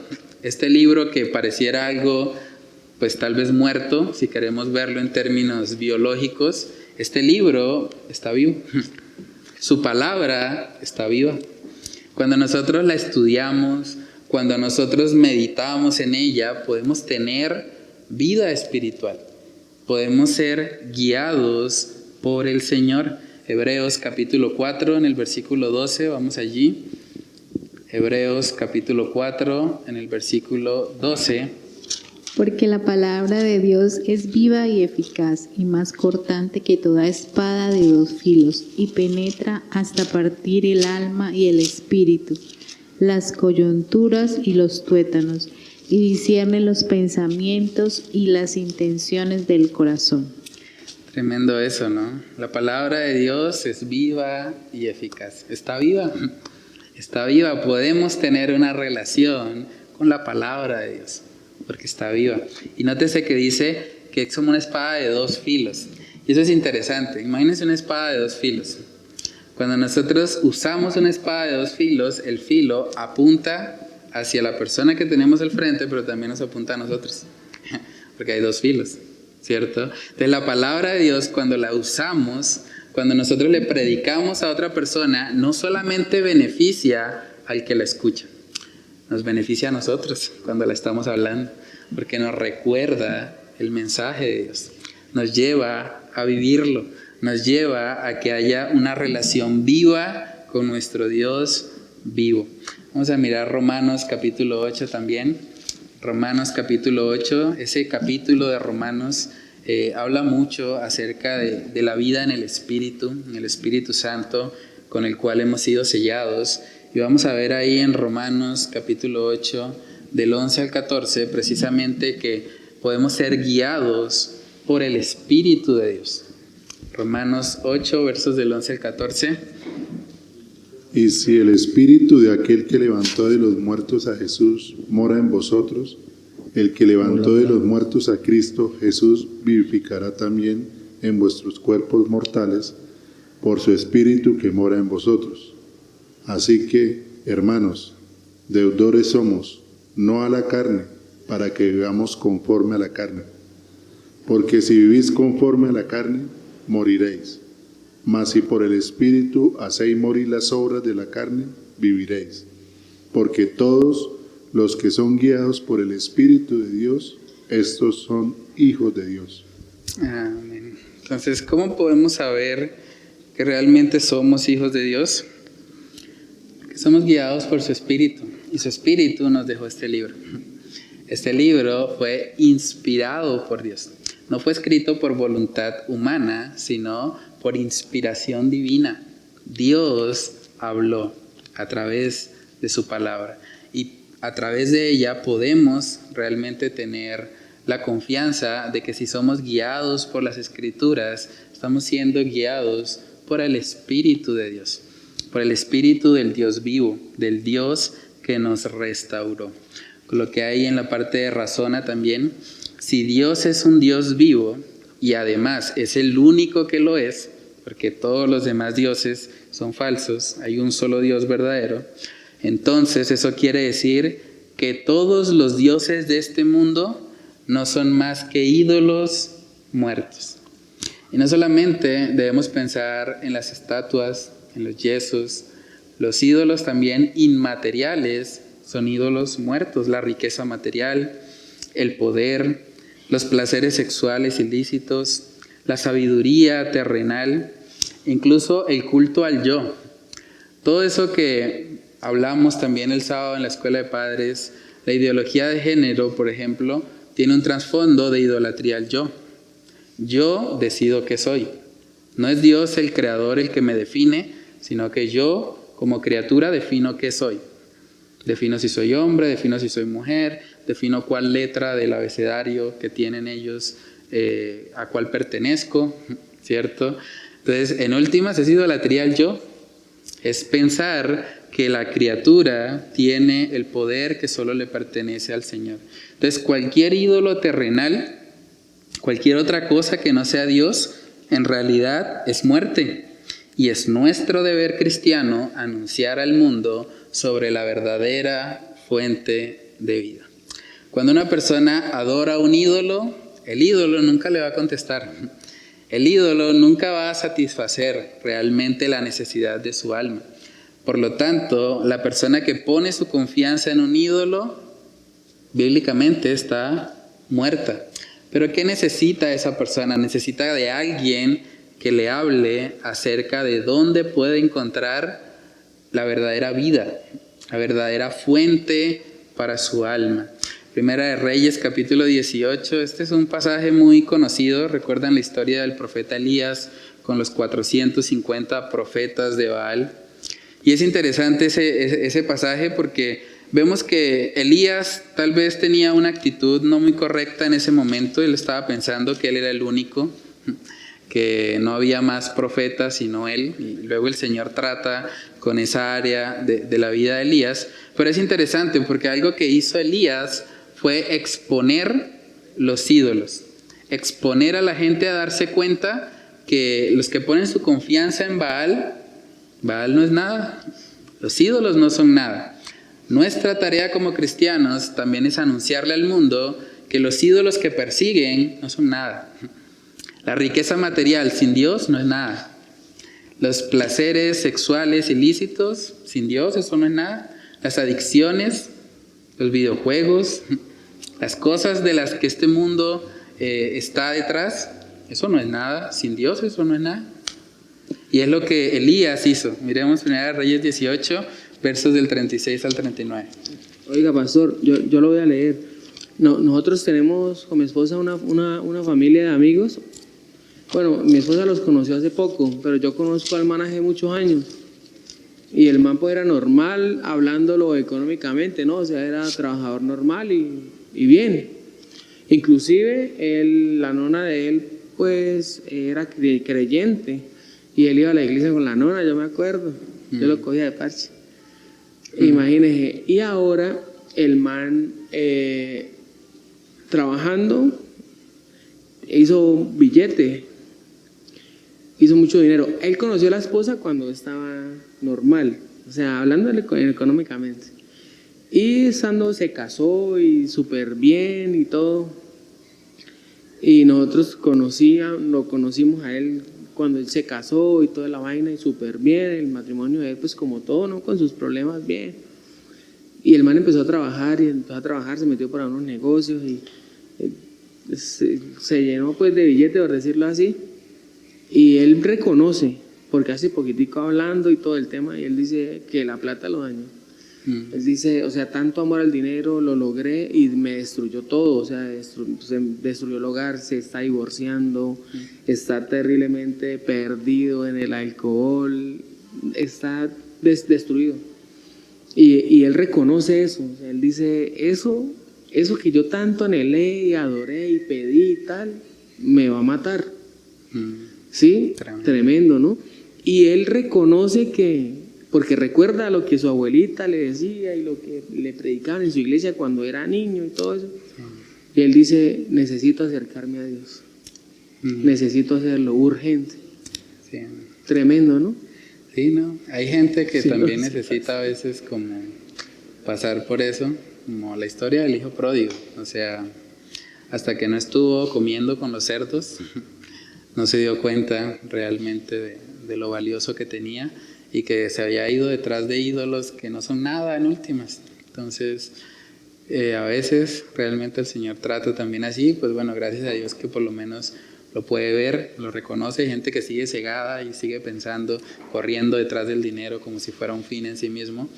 [SPEAKER 1] este libro que pareciera algo, pues tal vez muerto, si queremos verlo en términos biológicos, este libro está vivo. Su palabra está viva. Cuando nosotros la estudiamos, cuando nosotros meditamos en ella, podemos tener vida espiritual. Podemos ser guiados por el Señor. Hebreos capítulo 4 en el versículo 12, vamos allí. Hebreos capítulo 4 en el versículo 12.
[SPEAKER 8] Porque la palabra de Dios es viva y eficaz y más cortante que toda espada de dos filos y penetra hasta partir el alma y el espíritu, las coyunturas y los tuétanos, y discierne los pensamientos y las intenciones del corazón.
[SPEAKER 1] Tremendo eso, ¿no? La palabra de Dios es viva y eficaz. Está viva, está viva. Podemos tener una relación con la palabra de Dios, porque está viva. Y nótese que dice que es como una espada de dos filos. Y eso es interesante. Imagínense una espada de dos filos. Cuando nosotros usamos una espada de dos filos, el filo apunta hacia la persona que tenemos al frente, pero también nos apunta a nosotros, porque hay dos filos, ¿cierto? Entonces la palabra de Dios, cuando la usamos, cuando nosotros le predicamos a otra persona, no solamente beneficia al que la escucha, nos beneficia a nosotros cuando la estamos hablando, porque nos recuerda el mensaje de Dios, nos lleva a vivirlo, nos lleva a que haya una relación viva con nuestro Dios vivo. Vamos a mirar Romanos capítulo 8 también. Romanos capítulo 8, ese capítulo de Romanos habla mucho acerca de la vida en el Espíritu Santo, con el cual hemos sido sellados. Y vamos a ver ahí en Romanos capítulo 8, del 11 al 14, precisamente que podemos ser guiados por el Espíritu de Dios. Romanos 8, versos del 11 al 14.
[SPEAKER 2] Y si el Espíritu de aquel que levantó de los muertos a Jesús mora en vosotros, el que levantó de los muertos a Cristo Jesús vivificará también en vuestros cuerpos mortales por su Espíritu que mora en vosotros. Así que, hermanos, deudores somos, no a la carne, para que vivamos conforme a la carne. Porque si vivís conforme a la carne, moriréis. Mas si por el Espíritu hacéis morir las obras de la carne, viviréis. Porque todos los que son guiados por el Espíritu de Dios, estos son hijos de Dios.
[SPEAKER 1] Amén. Entonces, ¿cómo podemos saber que realmente somos hijos de Dios? Que somos guiados por su Espíritu, y su Espíritu nos dejó este libro. Este libro fue inspirado por Dios. No fue escrito por voluntad humana, sino por inspiración divina. Dios habló a través de su palabra, y a través de ella podemos realmente tener la confianza de que si somos guiados por las Escrituras, estamos siendo guiados por el Espíritu de Dios, por el Espíritu del Dios vivo, del Dios que nos restauró. Lo que hay en la parte de razona también, si Dios es un Dios vivo y además es el único que lo es, porque todos los demás dioses son falsos, hay un solo Dios verdadero, entonces eso quiere decir que todos los dioses de este mundo no son más que ídolos muertos. Y no solamente debemos pensar en las estatuas, en los yesos, los ídolos también inmateriales son ídolos muertos, la riqueza material, el poder, los placeres sexuales ilícitos, la sabiduría terrenal, incluso el culto al yo. Todo eso que hablamos también el sábado en la escuela de padres, la ideología de género, por ejemplo, tiene un trasfondo de idolatría al yo. Yo decido qué soy. No es Dios el creador el que me define, sino que yo como criatura defino qué soy. Defino si soy hombre, defino si soy mujer, defino cuál letra del abecedario que tienen ellos, a cuál pertenezco, ¿cierto? Entonces, en últimas, es idolatría al yo. Es pensar que la criatura tiene el poder que solo le pertenece al Señor. Entonces, cualquier ídolo terrenal, cualquier otra cosa que no sea Dios, en realidad es muerte. Y es nuestro deber cristiano anunciar al mundo sobre la verdadera fuente de vida. Cuando una persona adora a un ídolo, el ídolo nunca le va a contestar. El ídolo nunca va a satisfacer realmente la necesidad de su alma. Por lo tanto, la persona que pone su confianza en un ídolo, bíblicamente está muerta. Pero ¿qué necesita esa persona? Necesita de alguien que le hable acerca de dónde puede encontrar la verdadera vida, la verdadera fuente para su alma. Primera de Reyes, capítulo 18. Este es un pasaje muy conocido. ¿Recuerdan la historia del profeta Elías con los 450 profetas de Baal? Y es interesante ese pasaje porque vemos que Elías tal vez tenía una actitud no muy correcta en ese momento. Él estaba pensando que él era el único, que no había más profetas sino él. Y luego el Señor trata con esa área de la vida de Elías. Pero es interesante porque algo que hizo Elías fue exponer los ídolos. Exponer a la gente a darse cuenta que los que ponen su confianza en Baal, Baal no es nada. Los ídolos no son nada. Nuestra tarea como cristianos también es anunciarle al mundo que los ídolos que persiguen no son nada. La riqueza material sin Dios no es nada. Los placeres sexuales ilícitos sin Dios, eso no es nada. Las adicciones, los videojuegos, las cosas de las que este mundo está detrás, eso no es nada. Sin Dios eso no es nada. Y es lo que Elías hizo. Miremos 1 Reyes 18, versos del 36 al 39.
[SPEAKER 4] Oiga, pastor, yo lo voy a leer. Nosotros tenemos con mi esposa una familia de amigos. Bueno, mi esposa los conoció hace poco, pero yo conozco al man hace muchos años. Y el man pues era normal, hablándolo económicamente, ¿no? O sea, era trabajador normal y bien. Inclusive la nona de él pues era creyente. Y él iba a la iglesia con la nona, yo me acuerdo. Yo lo cogía de parche. Imagínese. Y ahora el man trabajando hizo billete. Hizo mucho dinero. Él conoció a la esposa cuando estaba normal. O sea, hablándole económicamente. Y estando se casó y súper bien y todo. Y nosotros lo conocimos a él cuando él se casó y toda la vaina y súper bien, el matrimonio de él pues como todo, ¿no? Con sus problemas bien. Y el man empezó a trabajar se metió para unos negocios y se llenó pues de billetes, por decirlo así. Y él reconoce, porque hace poquitico hablando y todo el tema, y él dice que la plata lo dañó. Él dice, o sea, tanto amor al dinero lo logré y me destruyó todo, o sea, se destruyó el hogar, se está divorciando, está terriblemente perdido en el alcohol, está destruido. Y él reconoce eso, o sea, él dice, eso que yo tanto anhelé y adoré y pedí y tal, me va a matar. ¿Sí? Tremendo, ¿no? Y él reconoce que, porque recuerda lo que su abuelita le decía y lo que le predicaban en su iglesia cuando era niño y todo eso. Y él dice, necesito acercarme a Dios. Necesito hacerlo urgente.
[SPEAKER 1] Sí.
[SPEAKER 4] Tremendo, ¿no?
[SPEAKER 1] Sí, ¿no? Hay gente que
[SPEAKER 4] Sí,
[SPEAKER 1] también
[SPEAKER 4] no, sí.
[SPEAKER 1] necesita a veces como pasar por eso, como la historia del hijo pródigo. O sea, hasta que no estuvo comiendo con los cerdos, no se dio cuenta realmente de lo valioso que tenía y que se había ido detrás de ídolos que no son nada en últimas. Entonces, a veces realmente el Señor trata también así, pues bueno, gracias a Dios que por lo menos lo puede ver, lo reconoce. Hay gente que sigue cegada y sigue pensando, corriendo detrás del dinero como si fuera un fin en sí mismo.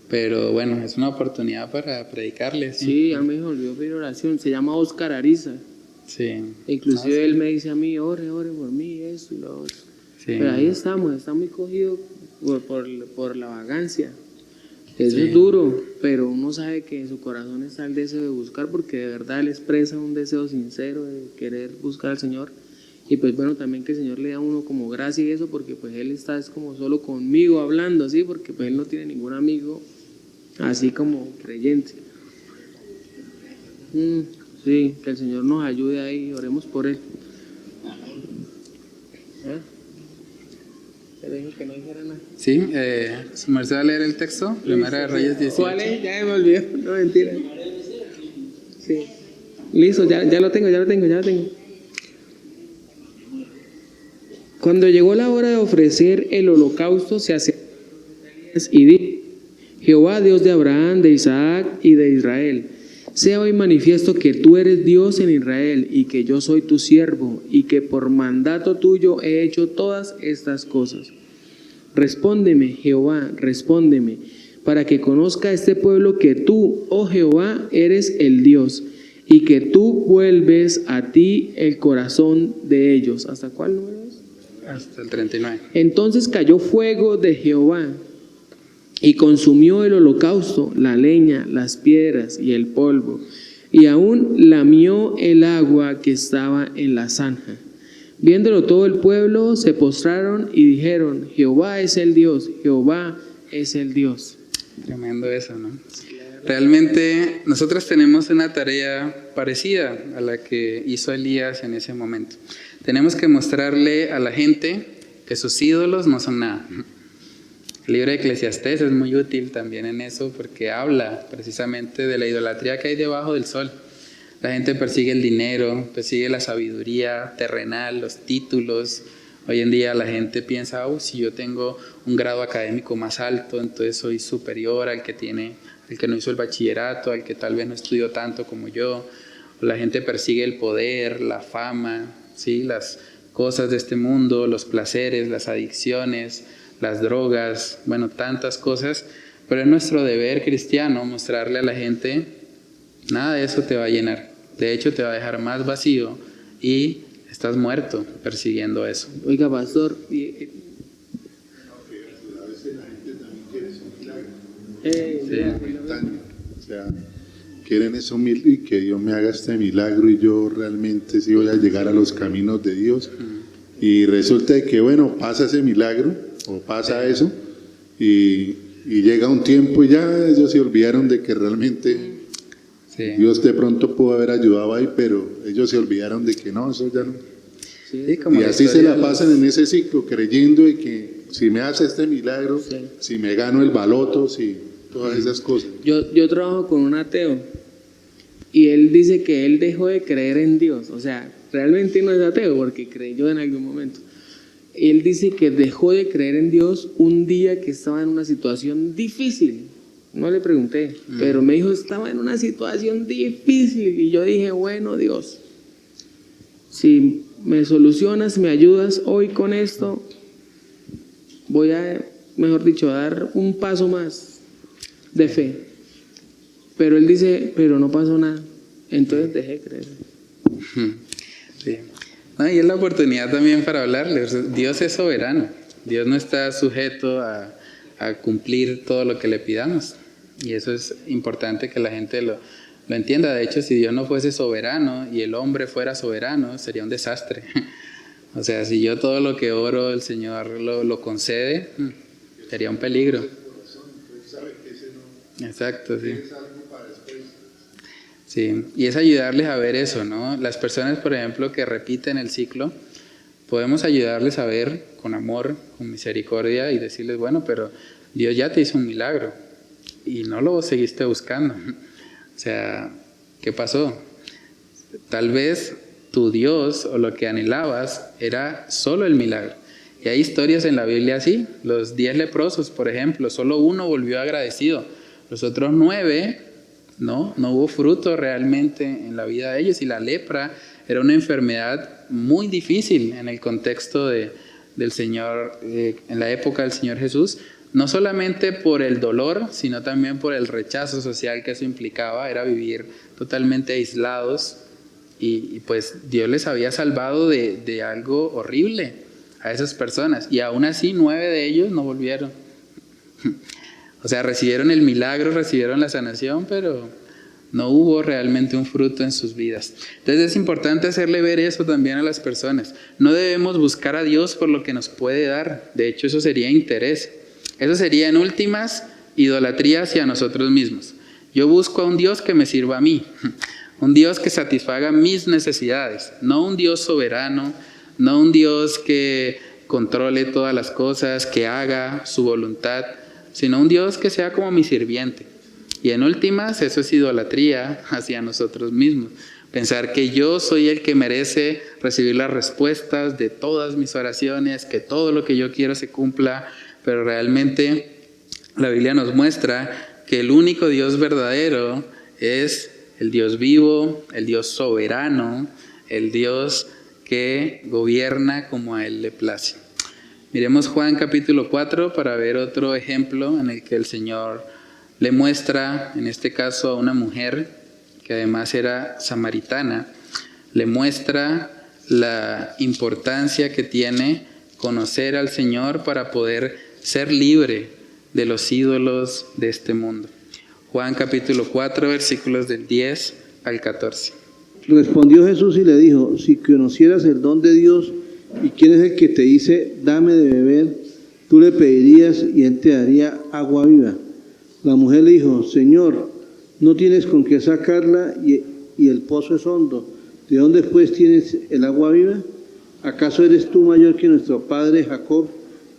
[SPEAKER 1] Pero bueno, es una oportunidad para predicarle.
[SPEAKER 4] Sí, ya me olvidó pedir oración, se llama Oscar Ariza.
[SPEAKER 1] Sí.
[SPEAKER 4] Inclusive él me dice a mí, ore por mí, eso y lo otro.
[SPEAKER 1] Sí.
[SPEAKER 4] Pero ahí está muy cogido por la vagancia. Eso
[SPEAKER 1] Sí.
[SPEAKER 4] es duro, pero uno sabe que en su corazón está el deseo de buscar, porque de verdad él expresa un deseo sincero de querer buscar al Señor. Y pues bueno, también que el Señor le da a uno como gracia y eso, porque pues él está es como solo conmigo hablando, ¿sí? Porque pues él no tiene ningún amigo así como creyente. Sí, que el Señor nos ayude ahí, oremos por él. Se le dijo que no dijera nada.
[SPEAKER 1] Sí, su merced va a leer el texto, Primera de Reyes 18.
[SPEAKER 4] ¿Cuál es? Ya me olvidé, no, mentira. Sí. Listo, ya lo tengo. Cuando llegó la hora de ofrecer el holocausto, se acercó y dijo: Jehová, Dios de Abraham, de Isaac y de Israel, sea hoy manifiesto que tú eres Dios en Israel y que yo soy tu siervo y que por mandato tuyo he hecho todas estas cosas. Respóndeme, Jehová, respóndeme, para que conozca este pueblo que tú, oh Jehová, eres el Dios y que tú vuelves a ti el corazón de ellos. ¿Hasta cuál número es?
[SPEAKER 1] Hasta el 39.
[SPEAKER 4] Entonces cayó fuego de Jehová y consumió el holocausto, la leña, las piedras y el polvo, y aún lamió el agua que estaba en la zanja. Viéndolo todo el pueblo, se postraron y dijeron: Jehová es el Dios, Jehová es el Dios.
[SPEAKER 1] Tremendo eso, ¿no? Realmente nosotros tenemos una tarea parecida a la que hizo Elías en ese momento. Tenemos que mostrarle a la gente que sus ídolos no son nada. El libro de Eclesiastés es muy útil también en eso, porque habla precisamente de la idolatría que hay debajo del sol. La gente persigue el dinero, persigue la sabiduría terrenal, los títulos. Hoy en día la gente piensa, si yo tengo un grado académico más alto, entonces soy superior al que no hizo el bachillerato, al que tal vez no estudió tanto como yo. La gente persigue el poder, la fama, ¿sí? Las cosas de este mundo, los placeres, las adicciones, las drogas, bueno, tantas cosas. Pero es nuestro deber cristiano mostrarle a la gente, nada de eso te va a llenar. De hecho, te va a dejar más vacío y estás muerto persiguiendo eso.
[SPEAKER 4] Oiga, pastor,
[SPEAKER 2] A veces la gente también quiere su milagro. O sea, quieren eso y que Dios me haga este milagro y yo realmente sí voy a llegar a los caminos de Dios. Y resulta de que, bueno, pasa ese milagro o pasa eso y llega un tiempo y ya ellos se olvidaron de que realmente Dios de pronto pudo haber ayudado ahí, pero ellos se olvidaron de que no, eso ya no.
[SPEAKER 1] Sí, como
[SPEAKER 2] y así se la pasan en ese ciclo, creyendo de que si me hace este milagro, si me gano el baloto, si todas esas cosas.
[SPEAKER 4] Yo trabajo con un ateo y él dice que él dejó de creer en Dios, o sea, realmente no es ateo porque creyó en algún momento. él dice que dejó de creer en Dios un día que estaba en una situación difícil. No le pregunté, pero me dijo, estaba en una situación difícil. Y yo dije, bueno, Dios, si me solucionas, me ayudas hoy con esto, voy a, mejor dicho, dar un paso más de fe. Pero él dice, pero no pasó nada. Entonces dejé de creer.
[SPEAKER 1] Sí. No, y es la oportunidad también para hablarles. Dios es soberano. Dios no está sujeto a cumplir todo lo que le pidamos. Y eso es importante que la gente lo entienda. De hecho, si Dios no fuese soberano y el hombre fuera soberano, sería un desastre. O sea, si yo todo lo que oro, el Señor lo concede, sería un peligro. Exacto, sí. Sí, y es ayudarles a ver eso, ¿no? Las personas, por ejemplo, que repiten el ciclo, podemos ayudarles a ver con amor, con misericordia y decirles, bueno, pero Dios ya te hizo un milagro y no lo seguiste buscando. O sea, ¿qué pasó? Tal vez tu Dios o lo que anhelabas era solo el milagro. Y hay historias en la Biblia así, los 10 leprosos, por ejemplo, solo uno volvió agradecido, los otros 9... No hubo fruto realmente en la vida de ellos, y la lepra era una enfermedad muy difícil en el contexto del Señor, en la época del Señor Jesús, no solamente por el dolor, sino también por el rechazo social que eso implicaba, era vivir totalmente aislados, y pues Dios les había salvado de algo horrible a esas personas, y aún así 9 de ellos no volvieron. O sea, recibieron el milagro, recibieron la sanación, pero no hubo realmente un fruto en sus vidas. Entonces es importante hacerle ver eso también a las personas. No debemos buscar a Dios por lo que nos puede dar. De hecho, eso sería interés. Eso sería, en últimas, idolatría hacia nosotros mismos. Yo busco a un Dios que me sirva a mí. Un Dios que satisfaga mis necesidades. No un Dios soberano, no un Dios que controle todas las cosas, que haga su voluntad, sino un Dios que sea como mi sirviente. Y en últimas, eso es idolatría hacia nosotros mismos. Pensar que yo soy el que merece recibir las respuestas de todas mis oraciones, que todo lo que yo quiero se cumpla, pero realmente la Biblia nos muestra que el único Dios verdadero es el Dios vivo, el Dios soberano, el Dios que gobierna como a Él le place. Miremos Juan capítulo 4 para ver otro ejemplo en el que el Señor le muestra, en este caso a una mujer que además era samaritana, le muestra la importancia que tiene conocer al Señor para poder ser libre de los ídolos de este mundo. Juan capítulo 4, versículos del 10 al 14.
[SPEAKER 5] Respondió Jesús y le dijo, si conocieras el don de Dios y quién es el que te dice, dame de beber, tú le pedirías y él te daría agua viva. La mujer le dijo, Señor, no tienes con qué sacarla y el pozo es hondo. ¿De dónde pues tienes el agua viva? ¿Acaso eres tú mayor que nuestro padre Jacob,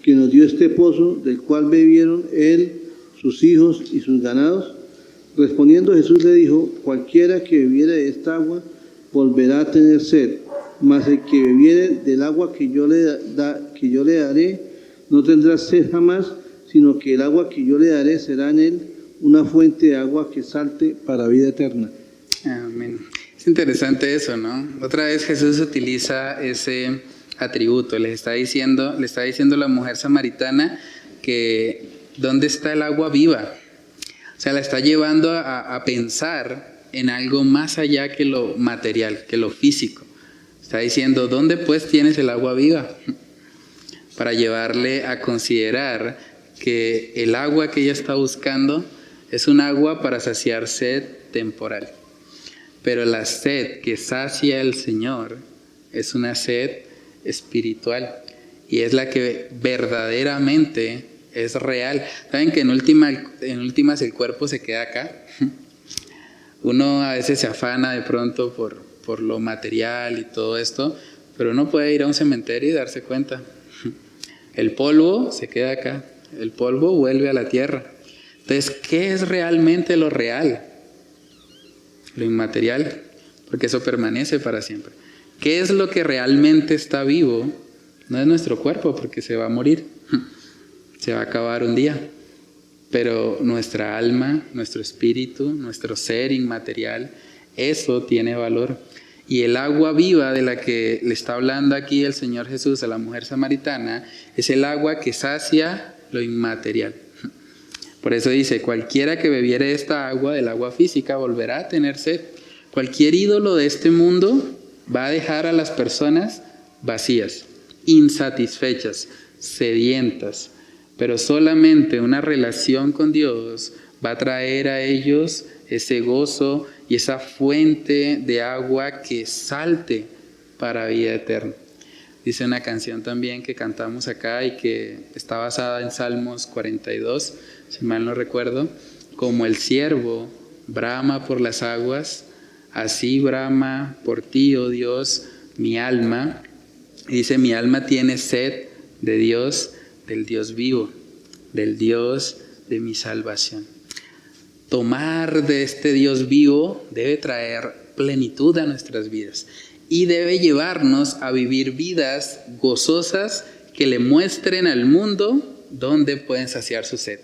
[SPEAKER 5] que nos dio este pozo, del cual bebieron él, sus hijos y sus ganados? Respondiendo Jesús le dijo, cualquiera que bebiere de esta agua volverá a tener sed, mas el que bebiere del agua que yo le daré no tendrá sed jamás, sino que el agua que yo le daré será en él una fuente de agua que salte para vida eterna.
[SPEAKER 1] Amén. Es interesante eso, ¿no? Otra vez Jesús utiliza ese atributo. Le está diciendo a la mujer samaritana que ¿dónde está el agua viva? O sea, la está llevando a pensar en algo más allá que lo material, que lo físico. Está diciendo, ¿dónde pues tienes el agua viva? Para llevarle a considerar que el agua que ella está buscando es un agua para saciar sed temporal. Pero la sed que sacia el Señor es una sed espiritual y es la que verdaderamente es real. ¿Saben que en últimas el cuerpo se queda acá? Uno a veces se afana de pronto por lo material y todo esto, pero uno puede ir a un cementerio y darse cuenta. El polvo se queda acá, el polvo vuelve a la tierra. Entonces, ¿qué es realmente lo real? Lo inmaterial, porque eso permanece para siempre. ¿Qué es lo que realmente está vivo? No es nuestro cuerpo porque se va a morir, se va a acabar un día. Pero nuestra alma, nuestro espíritu, nuestro ser inmaterial, eso tiene valor. Y el agua viva de la que le está hablando aquí el Señor Jesús a la mujer samaritana es el agua que sacia lo inmaterial. Por eso dice, cualquiera que bebiere esta agua, del agua física, volverá a tener sed. Cualquier ídolo de este mundo va a dejar a las personas vacías, insatisfechas, sedientas. Pero solamente una relación con Dios va a traer a ellos ese gozo y esa fuente de agua que salte para vida eterna. Dice una canción también que cantamos acá y que está basada en Salmos 42, si mal no recuerdo, como el ciervo brama por las aguas, así brama por ti, oh Dios, mi alma. Y dice, mi alma tiene sed de Dios, del Dios vivo, del Dios de mi salvación. Tomar de este Dios vivo debe traer plenitud a nuestras vidas y debe llevarnos a vivir vidas gozosas que le muestren al mundo dónde pueden saciar su sed.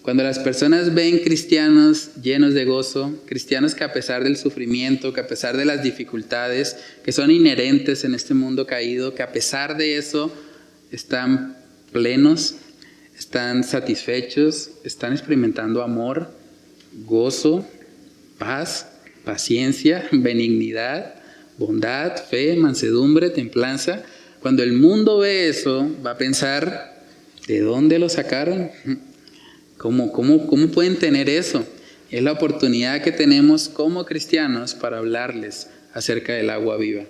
[SPEAKER 1] Cuando las personas ven cristianos llenos de gozo, cristianos que a pesar del sufrimiento, que a pesar de las dificultades que son inherentes en este mundo caído, que a pesar de eso están plenos, están satisfechos, están experimentando amor, gozo, paz, paciencia, benignidad, bondad, fe, mansedumbre, templanza. Cuando el mundo ve eso, va a pensar, ¿de dónde lo sacaron? ¿Cómo pueden tener eso? Es la oportunidad que tenemos como cristianos para hablarles acerca del agua viva,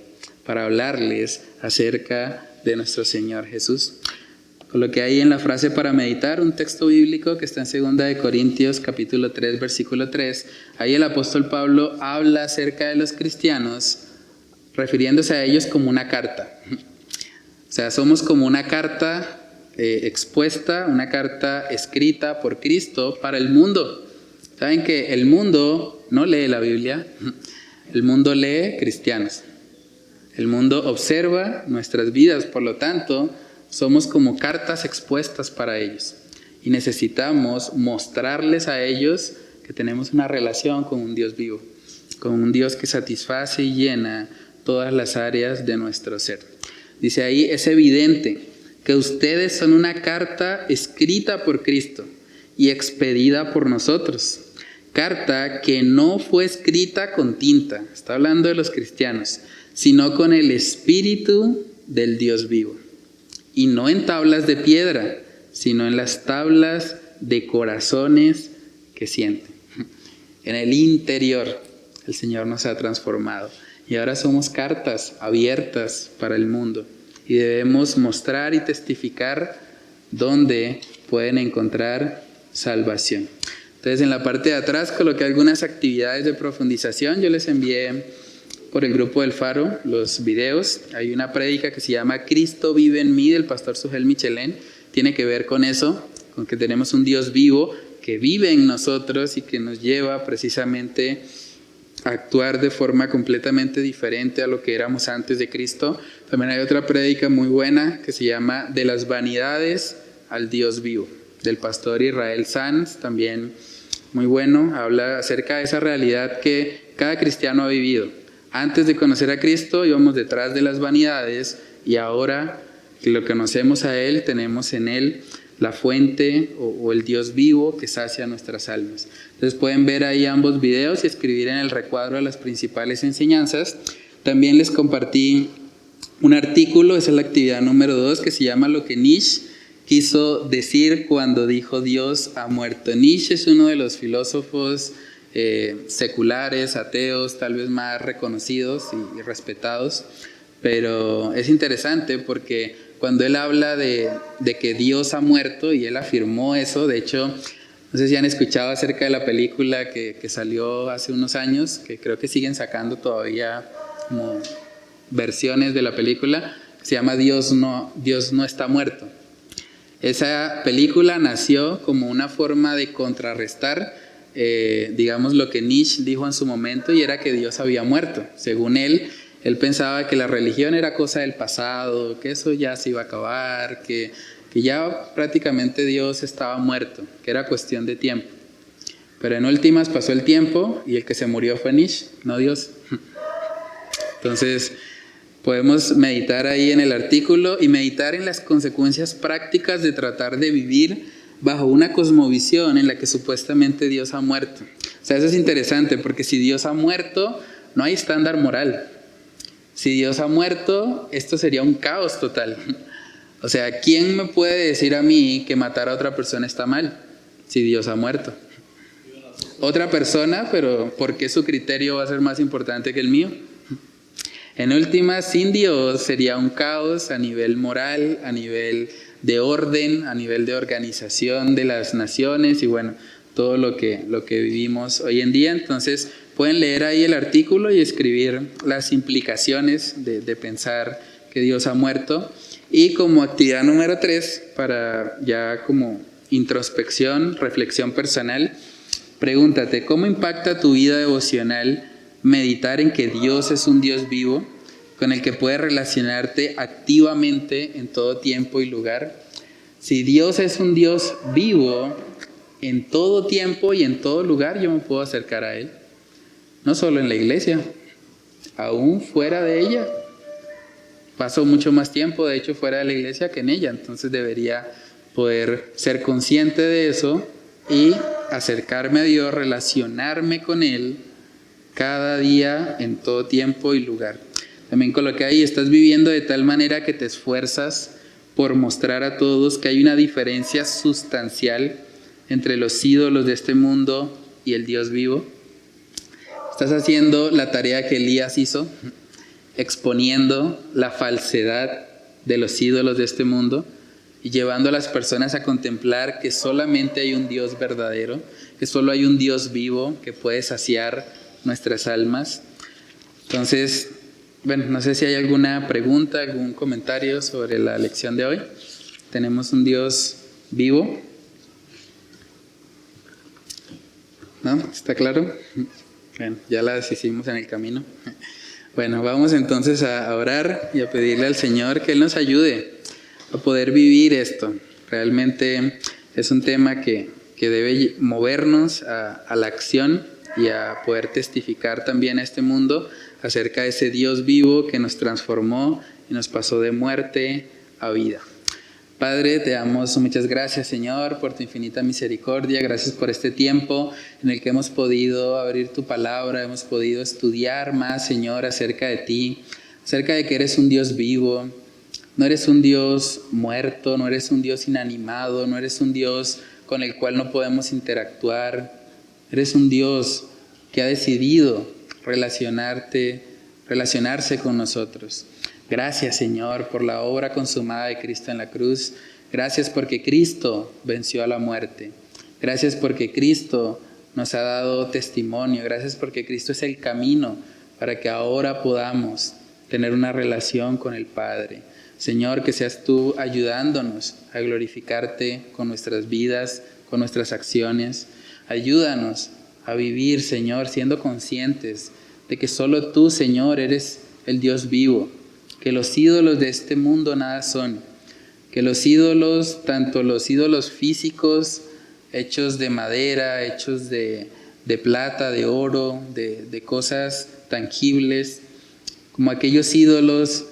[SPEAKER 1] para hablarles acerca de nuestro Señor Jesús. Coloqué ahí en la frase para meditar un texto bíblico que está en 2 Corintios capítulo 3, versículo 3. Ahí el apóstol Pablo habla acerca de los cristianos, refiriéndose a ellos como una carta. O sea, somos como una carta expuesta, una carta escrita por Cristo para el mundo. Saben que el mundo no lee la Biblia, el mundo lee cristianos. El mundo observa nuestras vidas, por lo tanto, somos como cartas expuestas para ellos. Y necesitamos mostrarles a ellos que tenemos una relación con un Dios vivo, con un Dios que satisface y llena todas las áreas de nuestro ser. Dice ahí, es evidente que ustedes son una carta escrita por Cristo y expedida por nosotros. Carta que no fue escrita con tinta, está hablando de los cristianos, sino con el Espíritu del Dios vivo. Y no en tablas de piedra, sino en las tablas de corazones que sienten. En el interior el Señor nos ha transformado. Y ahora somos cartas abiertas para el mundo. Y debemos mostrar y testificar dónde pueden encontrar salvación. Entonces en la parte de atrás coloqué algunas actividades de profundización. Yo les envié por el grupo del Faro los videos. Hay una prédica que se llama Cristo vive en mí, del pastor Sugel Michelén. Tiene que ver con eso, con que tenemos un Dios vivo que vive en nosotros y que nos lleva precisamente a actuar de forma completamente diferente a lo que éramos antes de Cristo. También hay otra prédica muy buena que se llama De las vanidades al Dios vivo, del pastor Israel Sanz, también muy bueno. Habla acerca de esa realidad que cada cristiano ha vivido. Antes de conocer a Cristo íbamos detrás de las vanidades y ahora que lo conocemos a Él, tenemos en Él la fuente o el Dios vivo que sacia nuestras almas. Entonces pueden ver ahí ambos videos y escribir en el recuadro las principales enseñanzas. También les compartí un artículo, esa es la actividad número 2, que se llama Lo que Nietzsche quiso decir cuando dijo Dios ha muerto. Nietzsche es uno de los filósofos seculares, ateos, tal vez más reconocidos y respetados, pero es interesante porque cuando él habla de que Dios ha muerto, y él afirmó eso, de hecho, no sé si han escuchado acerca de la película que salió hace unos años, que creo que siguen sacando todavía como versiones de la película, que se llama Dios no está muerto. Esa película nació como una forma de contrarrestar digamos lo que Nietzsche dijo en su momento, y era que Dios había muerto. Según él, Él pensaba que la religión era cosa del pasado, que eso ya se iba a acabar, que ya prácticamente Dios estaba muerto, que era cuestión de tiempo. Pero en últimas pasó el tiempo y el que se murió fue Nietzsche, no Dios. Entonces podemos meditar ahí en el artículo y meditar en las consecuencias prácticas de tratar de vivir bajo una cosmovisión en la que supuestamente Dios ha muerto. O sea, eso es interesante porque si Dios ha muerto, no hay estándar moral. Si Dios ha muerto, esto sería un caos total. O sea, ¿quién me puede decir a mí que matar a otra persona está mal si Dios ha muerto? Otra persona, pero ¿por qué su criterio va a ser más importante que el mío? En última, sin Dios sería un caos a nivel moral, a nivel de orden, a nivel de organización de las naciones y bueno, todo lo que vivimos hoy en día. Entonces pueden leer ahí el artículo y escribir las implicaciones de pensar que Dios ha muerto. Y como actividad número 3, para ya como introspección, reflexión personal, pregúntate, ¿cómo impacta tu vida devocional meditar en que Dios es un Dios vivo con el que puedes relacionarte activamente en todo tiempo y lugar? Si Dios es un Dios vivo en todo tiempo y en todo lugar, yo me puedo acercar a Él. No solo en la iglesia, aún fuera de ella. Paso mucho más tiempo, de hecho, fuera de la iglesia que en ella. Entonces debería poder ser consciente de eso y acercarme a Dios, relacionarme con Él cada día, en todo tiempo y lugar. También coloqué ahí, estás viviendo de tal manera que te esfuerzas por mostrar a todos que hay una diferencia sustancial entre los ídolos de este mundo y el Dios vivo. Estás haciendo la tarea que Elías hizo, exponiendo la falsedad de los ídolos de este mundo y llevando a las personas a contemplar que solamente hay un Dios verdadero, que solo hay un Dios vivo que puede saciar nuestras almas. Entonces, bueno, no sé si hay alguna pregunta, algún comentario sobre la lección de hoy. Tenemos un Dios vivo. ¿No? ¿Está claro? Bueno, ya las hicimos en el camino. Bueno, vamos entonces a orar y a pedirle al Señor que Él nos ayude a poder vivir esto. Realmente es un tema que debe movernos a la acción y a poder testificar también a este mundo acerca de ese Dios vivo que nos transformó y nos pasó de muerte a vida. Padre, te damos muchas gracias, Señor, por tu infinita misericordia. Gracias por este tiempo en el que hemos podido abrir tu palabra, hemos podido estudiar más, Señor, acerca de ti, acerca de que eres un Dios vivo. No eres un Dios muerto, no eres un Dios inanimado, no eres un Dios con el cual no podemos interactuar. Eres un Dios que ha decidido relacionarse con nosotros. Gracias, Señor, por la obra consumada de Cristo en la cruz. Gracias porque Cristo venció a la muerte. Gracias porque Cristo nos ha dado testimonio. Gracias porque Cristo es el camino para que ahora podamos tener una relación con el Padre. Señor, que seas tú ayudándonos a glorificarte con nuestras vidas, con nuestras acciones. Ayúdanos a vivir, Señor, siendo conscientes de que solo tú, Señor, eres el Dios vivo, que los ídolos de este mundo nada son, que los ídolos, tanto los ídolos físicos, hechos de madera, hechos de plata, de oro, de cosas tangibles, como aquellos ídolos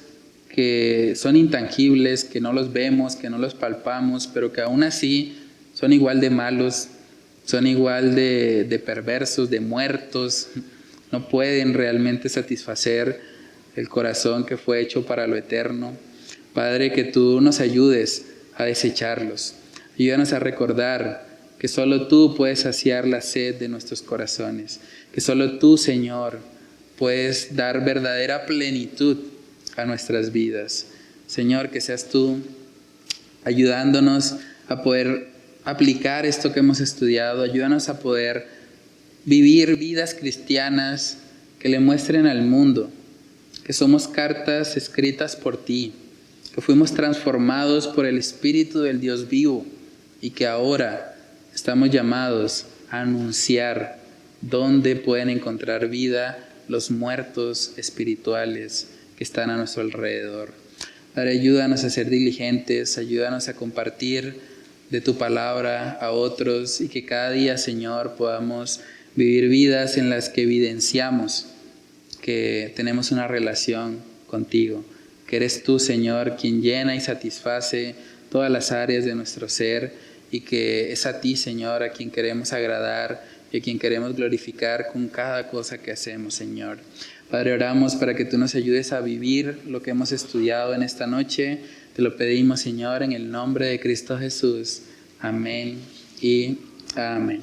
[SPEAKER 1] que son intangibles, que no los vemos, que no los palpamos, pero que aún así son igual de malos, son igual de perversos, de muertos, no pueden realmente satisfacer el corazón que fue hecho para lo eterno. Padre, que tú nos ayudes a desecharlos. Ayúdanos a recordar que solo tú puedes saciar la sed de nuestros corazones, que solo tú, Señor, puedes dar verdadera plenitud a nuestras vidas. Señor, que seas tú ayudándonos a poder aplicar esto que hemos estudiado. Ayúdanos a poder vivir vidas cristianas que le muestren al mundo que somos cartas escritas por ti, que fuimos transformados por el Espíritu del Dios vivo y que ahora estamos llamados a anunciar dónde pueden encontrar vida los muertos espirituales que están a nuestro alrededor. Padre, ayúdanos a ser diligentes, ayúdanos a compartir de tu palabra a otros y que cada día, Señor, podamos vivir vidas en las que evidenciamos que tenemos una relación contigo, que eres tú, Señor, quien llena y satisface todas las áreas de nuestro ser y que es a ti, Señor, a quien queremos agradar y a quien queremos glorificar con cada cosa que hacemos, Señor. Padre, oramos para que tú nos ayudes a vivir lo que hemos estudiado en esta noche. Te lo pedimos, Señor, en el nombre de Cristo Jesús. Amén y amén.